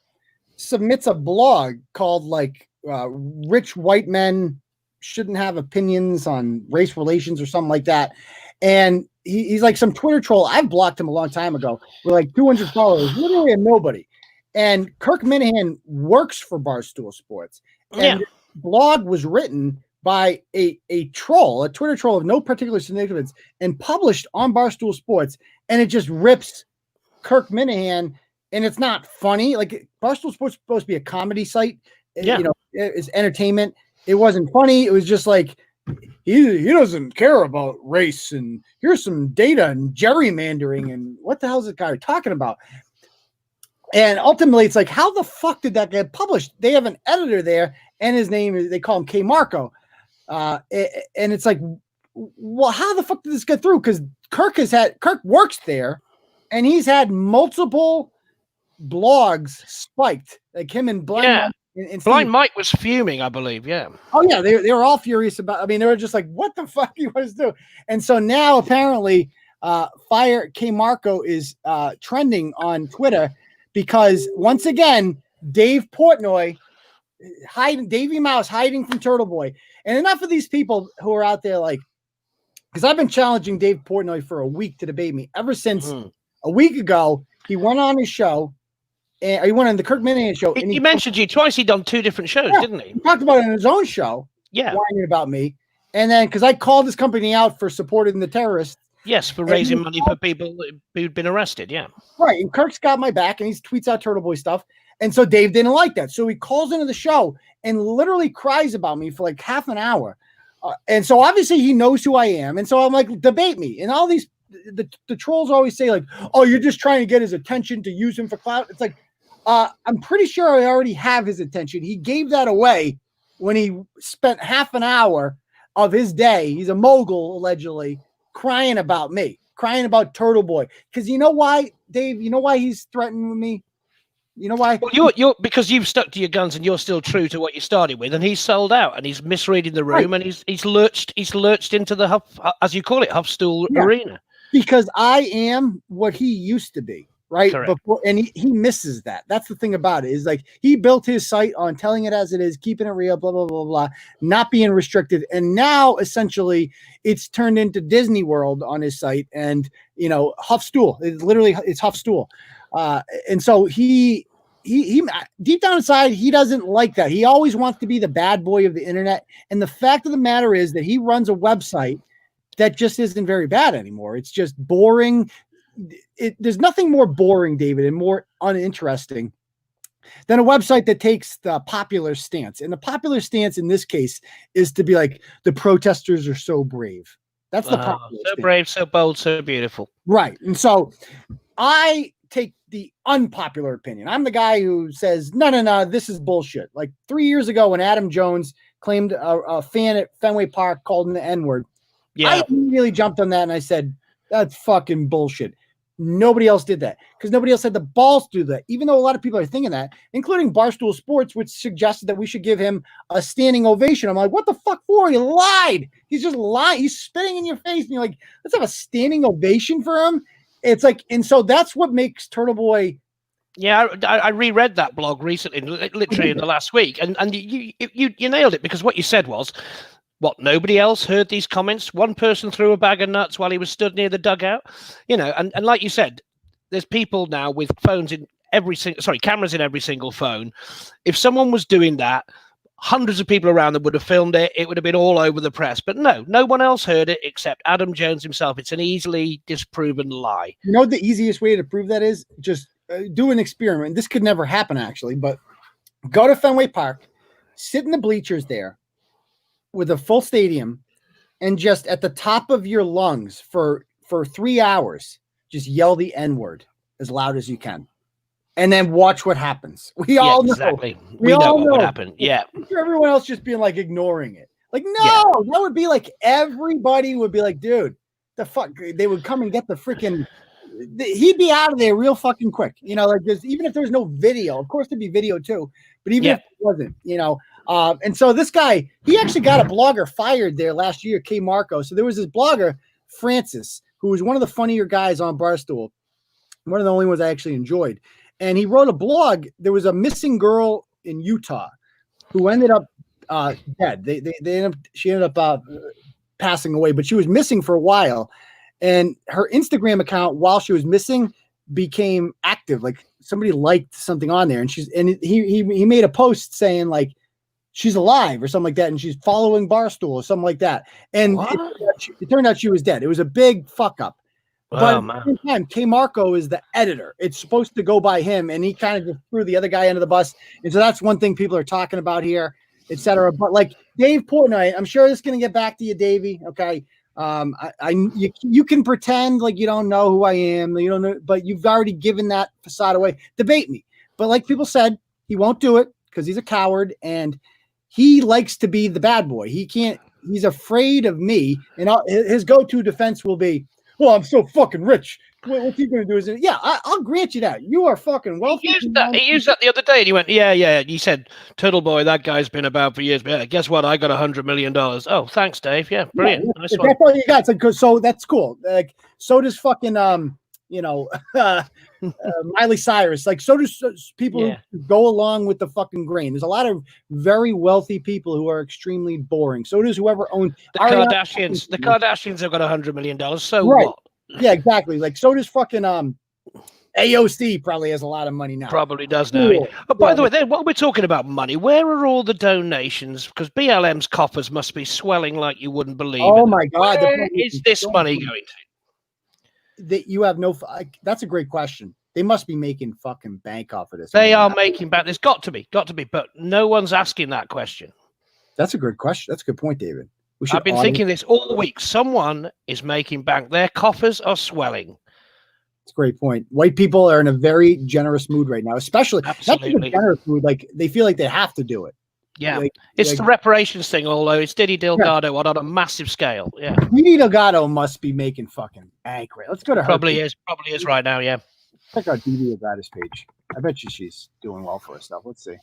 submits a blog called like Rich White Men Shouldn't Have Opinions on Race Relations or something like that. And he's like some Twitter troll. I've blocked him a long time ago with like 200 followers, literally a nobody. And Kirk Minahan works for Barstool Sports. And the blog was written by a troll, a Twitter troll of no particular significance, and published on Barstool Sports. And it just rips Kirk Minahan. And it's not funny. Like Barstool Sports is supposed to be a comedy site. You know, it's entertainment. It wasn't funny. It was just like, he doesn't care about race, and here's some data and gerrymandering, and what the hell is this guy talking about? And ultimately, it's like, how the fuck did that get published? They have an editor there, and his name is, they call him K Marco. And it's like, well, how the fuck did this get through? Because Kirk works there, and he's had multiple blogs spiked, like him and Blind Mike. Blind Mike was fuming, I believe. Yeah. Oh yeah, they were all furious about. I mean, they were just like, "What the fuck you want to do?" And so now apparently, Fire K Marco is trending on Twitter because once again, Dave Portnoy Davey Mouse hiding from Turtle Boy, and enough of these people who are out there like, because I've been challenging Dave Portnoy for a week to debate me ever since a week ago. He went on his show. And he went on the Kirk Minahan show. He mentioned you twice. He'd done 2 different shows, didn't he? He talked about it in his own show. Yeah. Whining about me. And then, because I called this company out for supporting the terrorists. Yes, for raising money for people who'd been arrested. Yeah. Right. And Kirk's got my back, and he tweets out Turtle Boy stuff. And so Dave didn't like that. So he calls into the show and literally cries about me for like half an hour. And so obviously he knows who I am. And so I'm like, debate me. And all these, the trolls always say like, oh, you're just trying to get his attention to use him for clout. It's like, I'm pretty sure I already have his attention. He gave that away when he spent half an hour of his day. He's a mogul, allegedly, crying about me, crying about Turtle Boy. Because you know why, Dave? You know why he's threatening with me? You know why? Well, you're because you've stuck to your guns and you're still true to what you started with, and he's sold out and he's misreading the room, and he's lurched into the Huff, as you call it, Huffstool arena. Because I am what he used to be, right? Correct. Before, and he misses that. That's the thing about it, is like he built his site on telling it as it is, keeping it real, blah, blah, blah, blah, not being restricted. And now essentially it's turned into Disney World on his site, and Huffstool. It's Huffstool. And so he deep down inside, he doesn't like that. He always wants to be the bad boy of the internet. And the fact of the matter is that he runs a website that just isn't very bad anymore. It's just boring. There's nothing more boring, David, and more uninteresting than a website that takes the popular stance. And the popular stance in this case is to be like, the protesters are so brave. That's the popular so stance. Brave, so bold, so beautiful. Right. And so I take the unpopular opinion. I'm the guy who says, no, this is bullshit. Like 3 years ago when Adam Jones claimed a fan at Fenway Park called him the N-word, I immediately jumped on that and I said, that's fucking bullshit. Nobody else did that because nobody else had the balls to do that, even though a lot of people are thinking that, including Barstool Sports, which suggested that we should give him a standing ovation. I'm like, what the fuck for? He lied. He's just lying. He's spitting in your face. And you're like, let's have a standing ovation for him. It's like, and so that's what makes Turtle Boy. Yeah, I reread that blog recently, literally in the last week, and you nailed it, because what you said was, what, nobody else heard these comments? One person threw a bag of nuts while he was stood near the dugout, and like you said, there's people now with cameras in every single phone. If someone was doing that, hundreds of people around them would have filmed it. It would have been all over the press. But no one else heard it except Adam Jones himself. It's an easily disproven lie. You know, the easiest way to prove that is just do an experiment. This could never happen, actually, but go to Fenway Park, sit in the bleachers there with a full stadium, and just at the top of your lungs for 3 hours, just yell the N-word as loud as you can. And then watch what happens. We all know. Exactly. We know what would happen. Yeah. Everyone else just being like ignoring it. Like, no, that would be like, everybody would be like, dude, the fuck. They would come and get the freaking, he'd be out of there real fucking quick. Like even if there was no video, of course there'd be video too, but even if it wasn't, and so this guy, he actually got a blogger fired there last year, K Marco. So there was this blogger, Francis, who was one of the funnier guys on Barstool. One of the only ones I actually enjoyed. And he wrote a blog. There was a missing girl in Utah who ended up dead. She ended up passing away, but she was missing for a while. And her Instagram account, while she was missing, became active. Like somebody liked something on there, and he made a post saying like she's alive or something like that, and she's following Barstool or something like that. And it turned out she was dead. It was a big fuck up. But at the same time, K Marco is the editor. It's supposed to go by him, and he kind of just threw the other guy under the bus. And so that's one thing people are talking about here, etc. But like Dave Portnoy, I'm sure this is going to get back to you, Davey. Okay, you can pretend like you don't know who I am, you don't know, but you've already given that facade away. Debate me, but like people said, he won't do it because he's a coward and he likes to be the bad boy. He can't. He's afraid of me, and his go-to defense will be, well, I'm so fucking rich. What's he going to do? I'll grant you that. You are fucking wealthy. He used that the other day, and he went, yeah. He said, Turtle Boy, that guy's been about for years. But guess what? I got $100 million. Oh, thanks, Dave. Yeah, brilliant. Yeah, nice that's all you got. So that's cool. Like, so does fucking, Miley Cyrus. Like, so does people who go along with the fucking grain. There's a lot of very wealthy people who are extremely boring. So does whoever owns the Kardashians. The Kardashians have got $100 million. So right. what? Yeah, exactly. Like, so does fucking AOC probably has a lot of money now. Probably does now. Cool. Oh, by the way, then, while we're talking about money, where are all the donations? Because BLM's coffers must be swelling like you wouldn't believe. Oh my God! Where is this money going to? That you have no. That's a great question. They must be making fucking bank off of this. They are making bank. There's got to be, but no one's asking that question. That's a good question. That's a good point, David. I've been thinking this all week. Someone is making bank. Their coffers are swelling. It's a great point. White people are in a very generous mood right now, especially not in a generous mood. Like they feel like they have to do it. Yeah, it's the reparations thing. Although it's Diddy Delgado on a massive scale. Yeah, Diddy Delgado must be making fucking bank. Right? Let's go to her. Probably is right now. Yeah. Check out Dee Dee Delgado's page. I bet you she's doing well for herself. Let's see.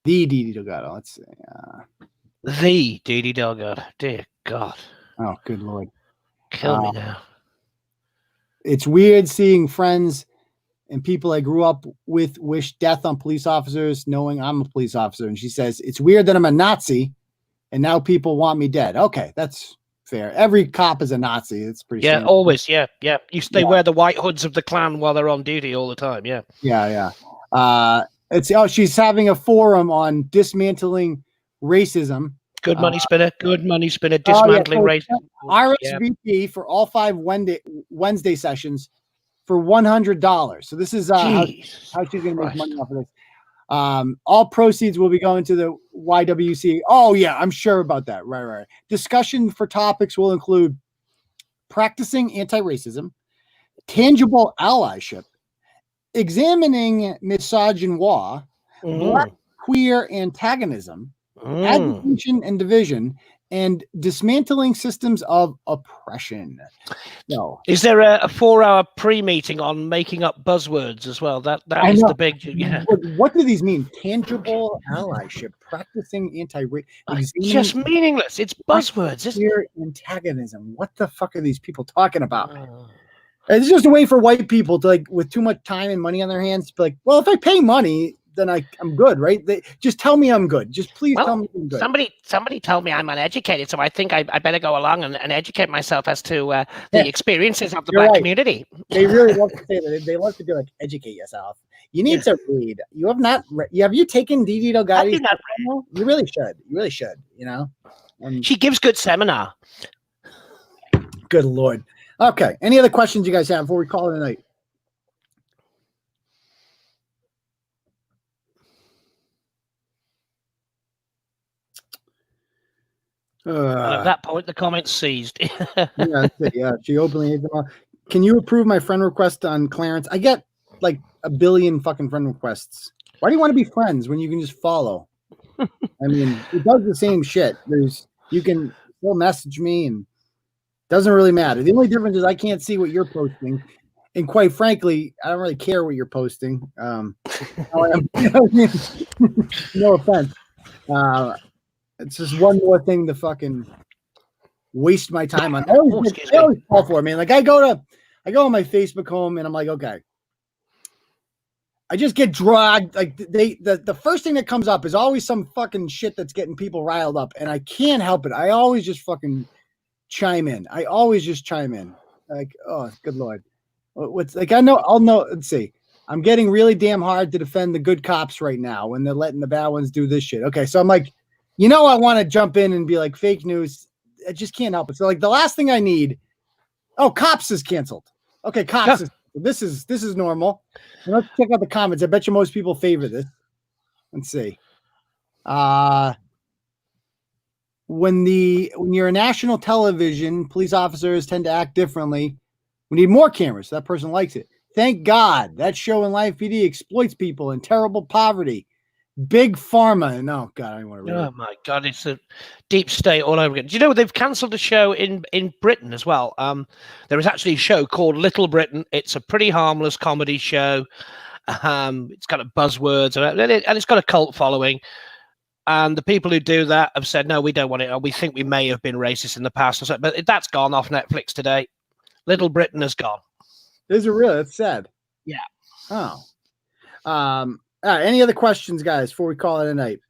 The Dee Dee Delgado. Let's see. The Dee Dee Delgado. Dear God. Oh, good Lord. Kill me now. It's weird seeing friends and people I grew up with wish death on police officers, knowing I'm a police officer. And she says, it's weird that I'm a Nazi and now people want me dead. Okay, that's fair. Every cop is a Nazi. It's pretty Yeah, standard. always. Yeah. They wear the white hoods of the Klan while they're on duty all the time. Yeah. Yeah. She's having a forum on dismantling racism. Good money spinner. Good money spinner. Dismantling racism. RSVP for all 5 Wednesday sessions for $100. So this is how she's going to make money off of this. All proceeds will be going to the YWC. Oh yeah, I'm sure about that. Right. Discussion for topics will include practicing anti-racism, tangible allyship, examining misogynoir, black queer antagonism, agitation and division, and dismantling systems of oppression. No. Is there a 4-hour pre-meeting on making up buzzwords as well? That is the big. Yeah. What do these mean? Tangible allyship, practicing It's just meaningless. It's buzzwords. Queer antagonism. What the fuck are these people talking about? It's just a way for white people to, like, with too much time and money on their hands, to be like, well, if I pay money, then I'm good, right? Just tell me I'm good. Just please tell me I'm good. Somebody told me I'm uneducated, so I think I better go along and educate myself as to the experiences of the black community. They really love to say that. They love to be like, educate yourself. You need to read. You have not. Have you taken Dee Dee Delgado? You really should. You really should. You know. She gives good seminar. Good Lord. Okay. Any other questions you guys have before we call it a night? At that point, the comments ceased. Yeah. She openly hates them all. Can you approve my friend request on Clarence? I get like 1 billion fucking friend requests. Why do you want to be friends when you can just follow? I mean, it does the same shit. You can still message me, and it doesn't really matter. The only difference is I can't see what you're posting, and quite frankly, I don't really care what you're posting. No offense. It's just one more thing to fucking waste my time on. I always fall for it, man. Like I go on my Facebook home and I'm like, okay. I just get dragged. Like the first thing that comes up is always some fucking shit that's getting people riled up, and I can't help it. I always just fucking chime in. Like, oh, good Lord. What's like? I'll know. Let's see. I'm getting really damn hard to defend the good cops right now when they're letting the bad ones do this shit. Okay, so I'm like, I want to jump in and be like, fake news. I just can't help it. So like the last thing I need. Oh, Cops is canceled. Okay, Cops is. This is normal. And let's check out the comments. I bet you most people favor this. Let's see. When you're a national television, police officers tend to act differently. We need more cameras. That person likes it. Thank God that show in Live PD exploits people in terrible poverty. Big Pharma. No, God, I don't want to read it. Oh my God, it's a deep state all over again. Do you know they've cancelled a show in Britain as well? There is actually a show called Little Britain. It's a pretty harmless comedy show. It's got a buzzwords and it's got a cult following. And the people who do that have said, no, we don't want it. Or we think we may have been racist in the past. But that's gone off Netflix today. Little Britain has gone. Is it really? That's sad. Yeah. Oh. All right, any other questions, guys, before we call it a night?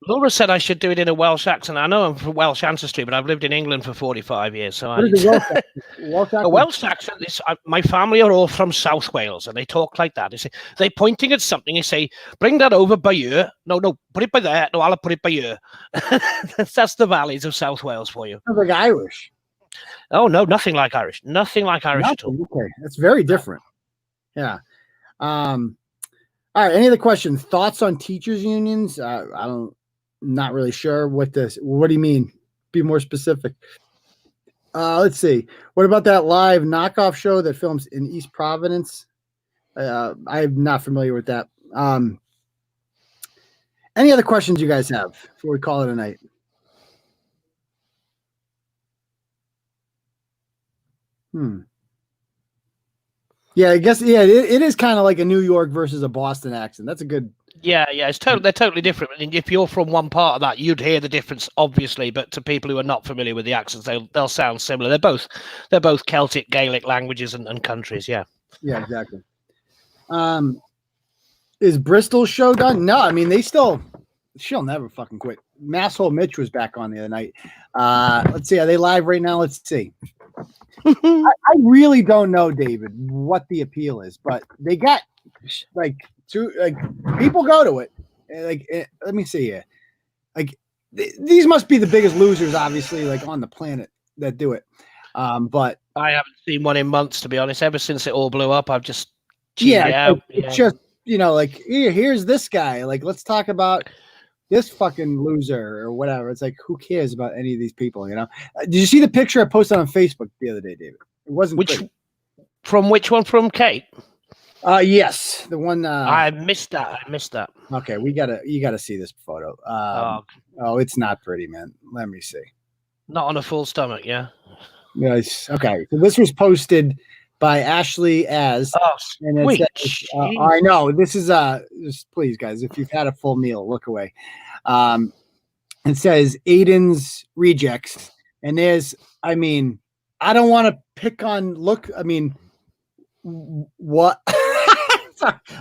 Laura said I should do it in a Welsh accent. I know I'm from Welsh ancestry, but I've lived in England for 45 years. So what is a Welsh accent? A Welsh accent is, my family are all from South Wales, and they talk like that. They're pointing at something. They say, bring that over by here. No, put it by there. No, I'll put it by here. That's the valleys of South Wales for you. Sounds like Irish. Oh, no, nothing like Irish. Nothing like Irish at all. Okay, that's very different. Yeah. All right. Any other questions? Thoughts on teachers unions? Not really sure what do you mean? Be more specific. Let's see. What about that live knockoff show that films in East Providence? I'm not familiar with that. Any other questions you guys have before we call it a night? Yeah, I guess. Yeah, it is kind of like a New York versus a Boston accent. That's a good. Yeah, they're totally different. And if you're from one part of that, you'd hear the difference, obviously. But to people who are not familiar with the accents, they'll sound similar. They're both Celtic, Gaelic languages and countries. Yeah. Yeah, exactly. Is Bristol's show done? No, I mean she'll never fucking quit. Masshole Mitch was back on the other night. Let's see, are they live right now? Let's see. I really don't know, David, what the appeal is, but they got people go to it. Let me see here. These must be the biggest losers, obviously, on the planet that do it. But I haven't seen one in months, to be honest. Ever since it all blew up, I've just it's just here's this guy. Let's talk about this fucking loser or whatever. It's who cares about any of these people? Did you see the picture I posted on Facebook the other day, David? It wasn't which one from Kate? Yes, the one. I missed that. Okay, you gotta see this photo. Oh, it's not pretty, man. Let me see. Not on a full stomach, yeah. Yes. Okay, so this was posted by Ashley as. Oh, and it says, I know this is just please, guys, if you've had a full meal, look away. It says Aiden's rejects, and there's. I mean, I don't want to pick on. Look, I mean, what?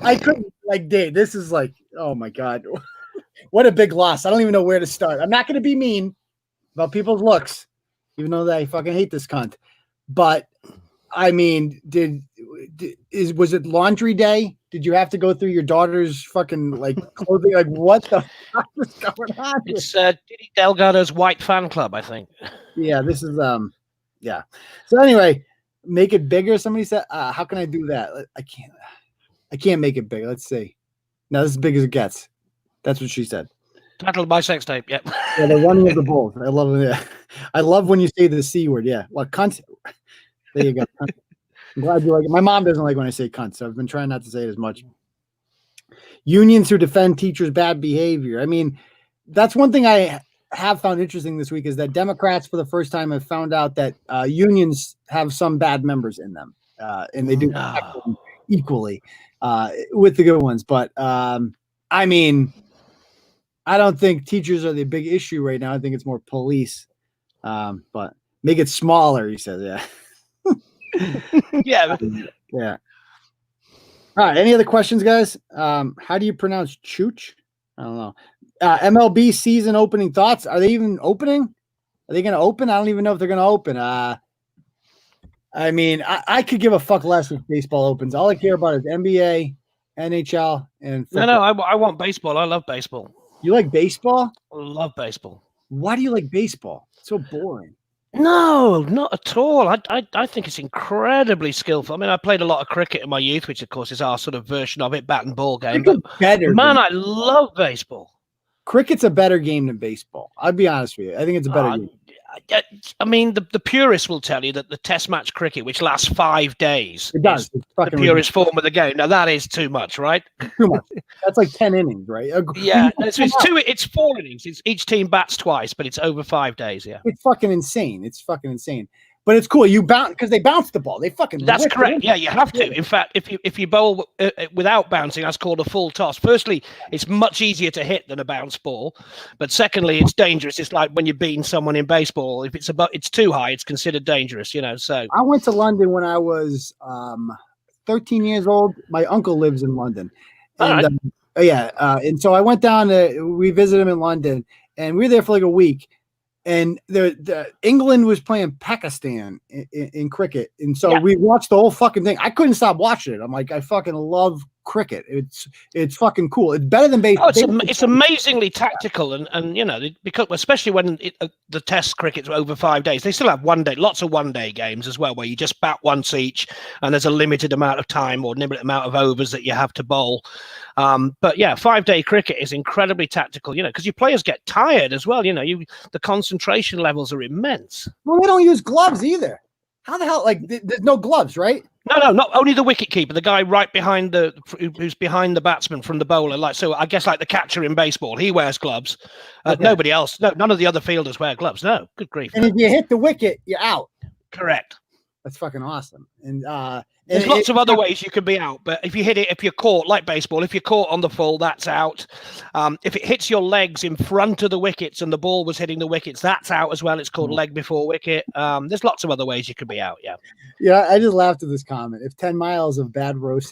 I couldn't Dave. This is oh my god, what a big loss. I don't even know where to start. I'm not going to be mean about people's looks, even though I fucking hate this cunt. But I mean, was it laundry day? Did you have to go through your daughter's fucking clothing? What the fuck is going on? It's Diddy Delgado's white fan club, I think. Yeah, this is yeah. So anyway, make it bigger. Somebody said, how can I do that? I can't make it bigger. Let's see. No, this is as big as it gets. That's what she said. Title of my sex tape. Yep. Yeah, the running of the bulls. I love it. Yeah. I love when you say the C word. Yeah. Well, cunt. There you go. I'm glad you like it. My mom doesn't like when I say cunt, so I've been trying not to say it as much. Unions who defend teachers' bad behavior. I mean, that's one thing I have found interesting this week is that Democrats, for the first time, have found out that unions have some bad members in them, and they do act them equally with the good ones. But I mean, I don't think teachers are the big issue right now. I think it's more police. But make it smaller, he says. Yeah. Yeah. Yeah. All right. Any other questions, guys? How do you pronounce Chooch? I don't know. MLB season opening thoughts. Are they even opening? Are they going to open? I don't even know if they're going to open. I mean, I could give a fuck less if baseball opens. All I care about is NBA, NHL, and football. No, I want baseball. I love baseball. You like baseball? I love baseball. Why do you like baseball? It's so boring. No, not at all. I think it's incredibly skillful. I mean, I played a lot of cricket in my youth, which of course is our sort of version of it, bat and ball game. But I love baseball. Cricket's a better game than baseball. I'll be honest with you. I think it's a better game. I mean, the purists will tell you that the Test match cricket, which lasts 5 days, it does. It's the purest form of the game. Now that is too much, right? Too much. That's like 10 innings, right? Yeah, it's 4 innings. Each team bats twice, but it's over 5 days. Yeah, it's fucking insane. But it's cool. You bounce because they bounce the ball. They fucking. That's correct. Yeah, you have to. In fact, if you bowl without bouncing, that's called a full toss. Firstly, it's much easier to hit than a bounce ball, but secondly, it's dangerous. It's like when you're beating someone in baseball. If it's too high, it's considered dangerous. So I went to London when I was 13 years old. My uncle lives in London, and and so I went down. We visited him in London, and we were there for like a week. And the England was playing Pakistan in cricket, and so we watched the whole fucking thing. I couldn't stop watching it. I'm like, I fucking love cricket. It's fucking cool. It's better than baseball. It's amazingly tactical, and because especially when the Test cricket's over 5 days, they still have lots of one-day games as well, where you just bat once each, and there's a limited amount of time or limited amount of overs that you have to bowl. But yeah, 5-day cricket is incredibly tactical, because your players get tired as well. The concentration levels are immense. Well, they don't use gloves either. How the hell? There's no gloves, right? No, not only the wicket keeper, the guy right behind who's behind the batsman from the bowler. So I guess like the catcher in baseball, he wears gloves. Nobody else, none of the other fielders wear gloves. No, good grief. And if you hit the wicket, you're out. Correct. That's fucking awesome. And there's lots of other ways you can be out, but if you hit it, if you're caught like baseball, if you're caught on the full, that's out. If it hits your legs in front of the wickets and the ball was hitting the wickets, that's out as well. It's called leg before wicket. There's lots of other ways you could be out. Yeah. Yeah. I just laughed at this comment. If 10 miles of bad roads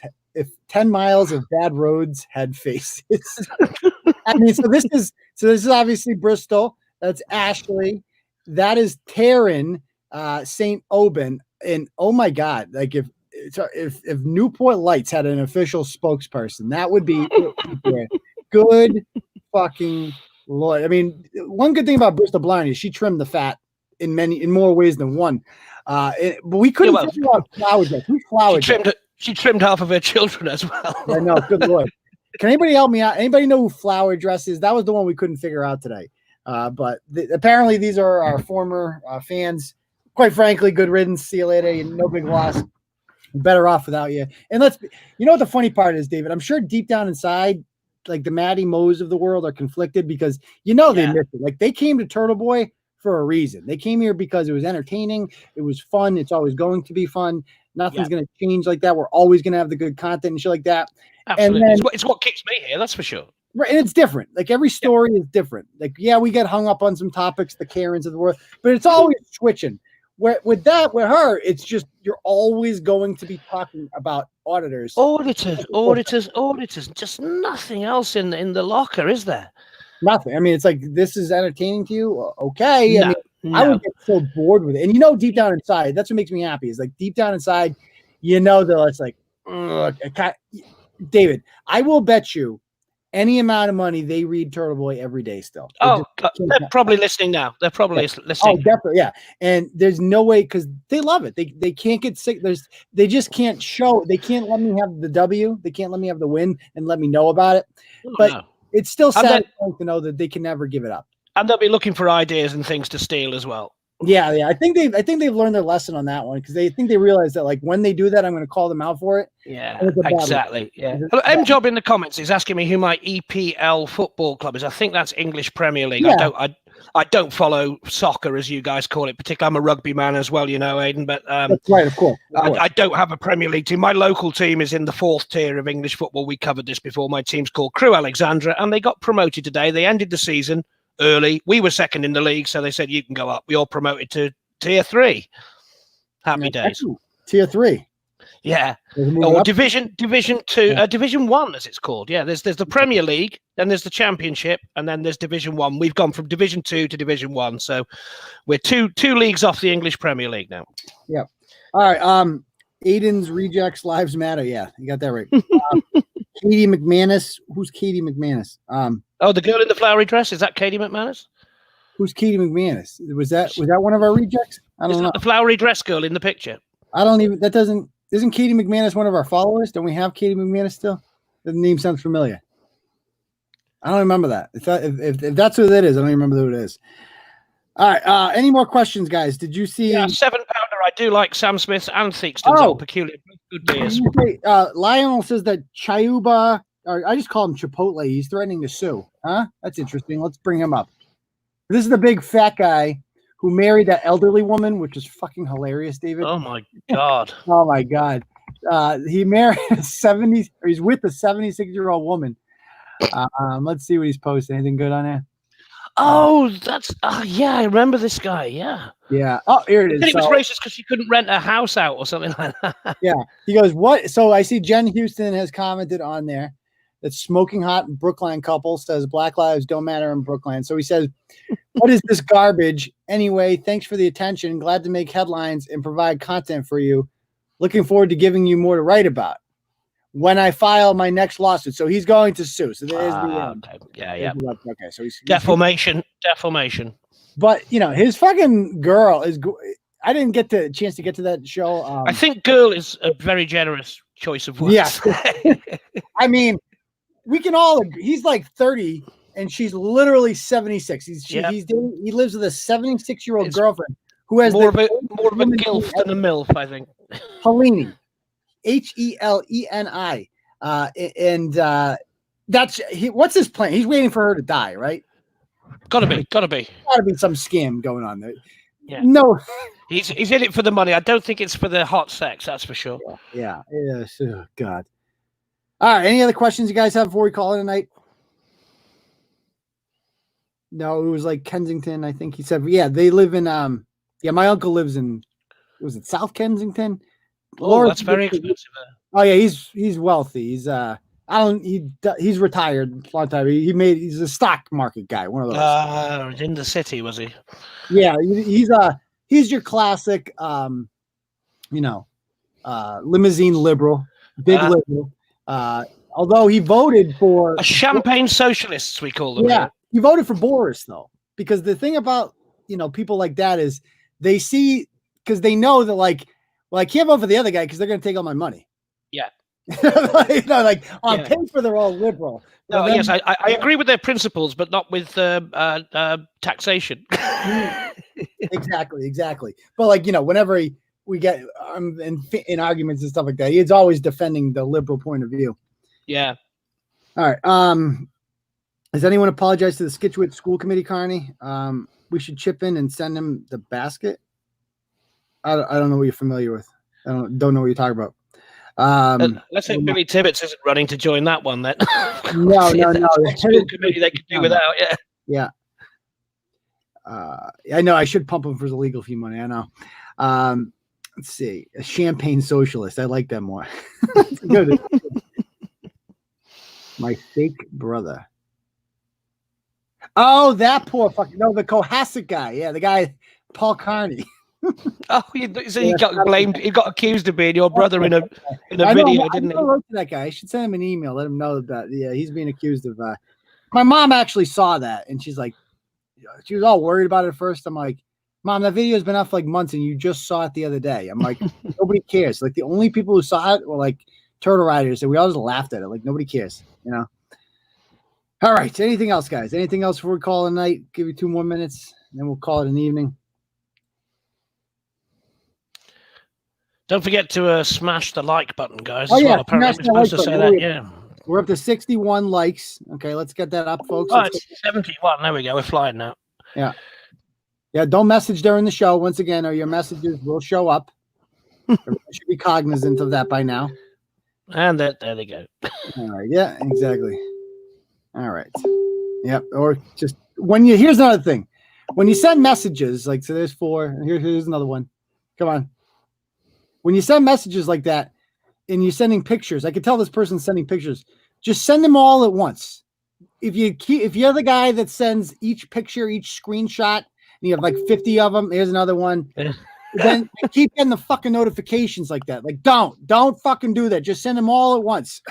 had faces. I mean, so this is obviously Bristol. That's Ashley. That is Taryn, St. Aubin. And oh my God, like if Newport Lights had an official spokesperson, that would be good fucking Lord. I mean, one good thing about Bristol Blarney is she trimmed the fat in more ways than one. But we couldn't figure out flower dress. Who's flower dress? She trimmed half of her children as well. I know, good Lord. Can anybody help me out? Anybody know who flower dress is? That was the one we couldn't figure out today. But apparently these are our former fans. Quite frankly, good riddance. See you later. No big loss. Better off without you. And you know what the funny part is, David? I'm sure deep down inside, like the Matty Moes of the world are conflicted because they missed it. Like they came to Turtle Boy for a reason. They came here because it was entertaining. It was fun. It's always going to be fun. Nothing's going to change like that. We're always going to have the good content and shit like that. Absolutely. And then, it's what keeps me here. That's for sure. Right, and it's different. Like every story is different. Like, we get hung up on some topics, the Karens of the world, but it's always switching. With her, it's just you're always going to be talking about auditors. Auditors. Just nothing else in the locker, is there? Nothing. I mean, it's like this is entertaining to you. Okay. I would get so bored with it. And deep down inside, that's what makes me happy. Is like deep down inside, that it's like, David, I will bet you any amount of money they read Turtle Boy every day still. They're probably listening now. They're probably listening. Oh, definitely, yeah. And there's no way because they love it. They can't get sick. They just can't show. They can't let me have the W. They can't let me have the win and let me know about it. It's still sad to know that they can never give it up. And they'll be looking for ideas and things to steal as well. Yeah. I think they've learned their lesson on that one because they realize that like when they do that, I'm going to call them out for it. Yeah, exactly. Yeah. M Job in the comments is asking me who my EPL football club is. I think that's English Premier League. Yeah. I don't follow soccer as you guys call it. Particularly, I'm a rugby man as well, Aidan. But that's right, of course. I don't have a Premier League team. My local team is in the 4th tier of English football. We covered this before. My team's called Crewe Alexandra, and they got promoted today. They ended the season early. We were 2nd in the league, so they said you can go up. We all promoted to tier 3. Happy days. Tier 3. Yeah. Or Division 2, Division 1 as it's called. Yeah, there's the Premier League, then there's the Championship, and then there's Division 1. We've gone from Division 2 to Division 1, so we're two leagues off the English Premier League now. Yeah. All right. Aiden's Rejects Lives Matter. Yeah, you got that right. Katie McManus. Who's Katie McManus? The girl in the flowery dress, is that Katie McManus? Who's Katie McManus? Was that one of our rejects? I don't know. The flowery dress girl in the picture. Isn't Katie McManus one of our followers? Don't we have Katie McManus still? The name sounds familiar. I don't remember that. If that's who that is, I don't remember who it is. All right. Any more questions, guys? Did you see? Yeah, 7-pounder. I do like Sam Smith's and Theakston's Old Peculiar. Good beers. Lionel says that Chiuba, or I just call him Chipotle. He's threatening to sue. Huh? That's interesting. Let's bring him up. This is the big fat guy who married that elderly woman, which is fucking hilarious, David. Oh my God. Oh my God. He married he's with a 76-year-old woman. Let's see what he's posting. Anything good on there? Yeah, I remember this guy. Yeah. Yeah. Oh, here it is. He was racist because she couldn't rent a house out or something like that. Yeah. He goes, what? So I see Jen Houston has commented on there that Smoking Hot Brookline couple says Black lives don't matter in Brooklyn. So he says, what is this garbage? Anyway, thanks for the attention. Glad to make headlines and provide content for you. Looking forward to giving you more to write about when I file my next lawsuit. So he's going to sue. So there's okay. Yeah. Okay. So he's defamation. But his fucking girl is. I didn't get the chance to get to that show. I think girl is a very generous choice of words. Yeah. I mean, we can all agree. He's like 30 and she's literally 76. He lives with a 76-year-old girlfriend who has more of a gilf than a milf, I think. Heleni. Heleni. And what's his plan? He's waiting for her to die, right? Gotta be some scam going on there. Yeah. No. He's in it for the money. I don't think it's for the hot sex. That's for sure. Yeah. Yes. Oh, God. All right. Any other questions you guys have before we call it a night? No, it was like Kensington. I think he said. Yeah, they live in. Yeah, my uncle lives in. Was it South Kensington? Oh, that's very expensive. Oh yeah, he's wealthy. He's retired a long time. He's a stock market guy. One of those. In the city, was he? Yeah, he's your classic, limousine liberal, big liberal. Although he voted for a champagne socialists, we call them. Yeah, here. he voted for Boris though, because the thing about people like that is they see because they know that I can't vote for the other guy because they're going to take all my money. Yeah. On paper they're all liberal. No, yes, I agree with their principles, but not with taxation. Exactly. But whenever we get in arguments and stuff like that, he's always defending the liberal point of view. Yeah. All right. Has anyone apologized to the Scituate School Committee, Carney? We should chip in and send him the basket. I don't know what you're familiar with. I don't know what you're talking about. Let's hope Billy Tibbetts isn't running to join that one then. No. The school committee they could do without. Yeah. I know I should pump him for the legal fee money. I know. Let's see. A champagne socialist. I like that more. Good. My fake brother. Oh, that poor fucking the Cohasset guy. Yeah, the guy Paul Carney. Oh, so he got blamed. He got accused of being your brother in a video, didn't he? I wrote to that guy. I should send him an email. Let him know that. Yeah, he's being accused of. My mom actually saw that, and she's like, she was all worried about it at first. I'm like, Mom, that video has been up for months, and you just saw it the other day. I'm like, nobody cares. The only people who saw it were Turtle Riders, and we all just laughed at it. Nobody cares, All right. Anything else, guys? Anything else before we call it a night? Give you 2 more minutes, and then we'll call it an evening. Don't forget to smash the like button, guys. Oh, yeah. Apparently we're supposed to say that. Yeah. We're up to 61 likes. Okay, let's get that up, folks. Oh, it's 71. There we go. We're flying now. Yeah. Yeah, don't message during the show. Once again, or your messages will show up. Everyone should be cognizant of that by now. And there they go. All right. Yeah, exactly. All right. Yep. Or just here's another thing. When you send messages, so there's 4. Here's another one. Come on. When you send messages like that and you're sending pictures, I can tell this person's sending pictures. Just send them all at once. If you're the guy that sends each picture, each screenshot, and you have 50 of them, here's another one. Then keep getting the fucking notifications like that. Don't fucking do that. Just send them all at once.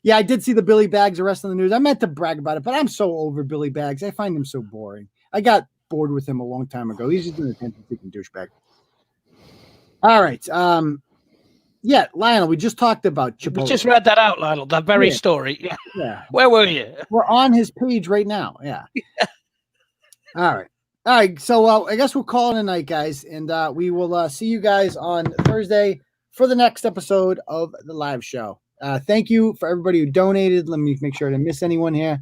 Yeah, I did see the Billy Bags arrest on the news. I meant to brag about it, but I'm so over Billy Bags. I find him so boring. I got bored with him a long time ago. He's just an attention-seeking douchebag. All right. Yeah, Lionel, we just talked about Chipotle. We just read that out, Lionel, that very story. Yeah. Where were you? We're on his page right now. Yeah. All right. So I guess we'll call it a night, guys, and we will see you guys on Thursday for the next episode of the live show. Thank you for everybody who donated. Let me make sure I didn't miss anyone here.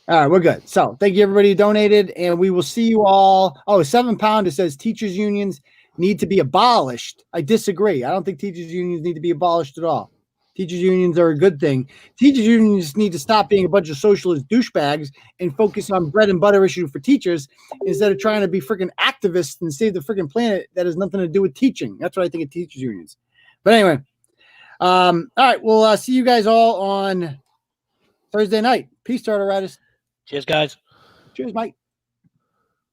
All right, we're good. So thank you, everybody who donated, and we will see you all. Oh, £7. It says teachers unions need to be abolished. I disagree. I don't think teachers unions need to be abolished at all. Teachers unions are a good thing. Teachers unions need to stop being a bunch of socialist douchebags and focus on bread and butter issue for teachers instead of trying to be freaking activists and save the freaking planet that has nothing to do with teaching. That's what I think of teachers unions. But anyway, all right, we'll see you guys all on Thursday night. Peace, Turtle Riders. Cheers, guys. Cheers, Mike.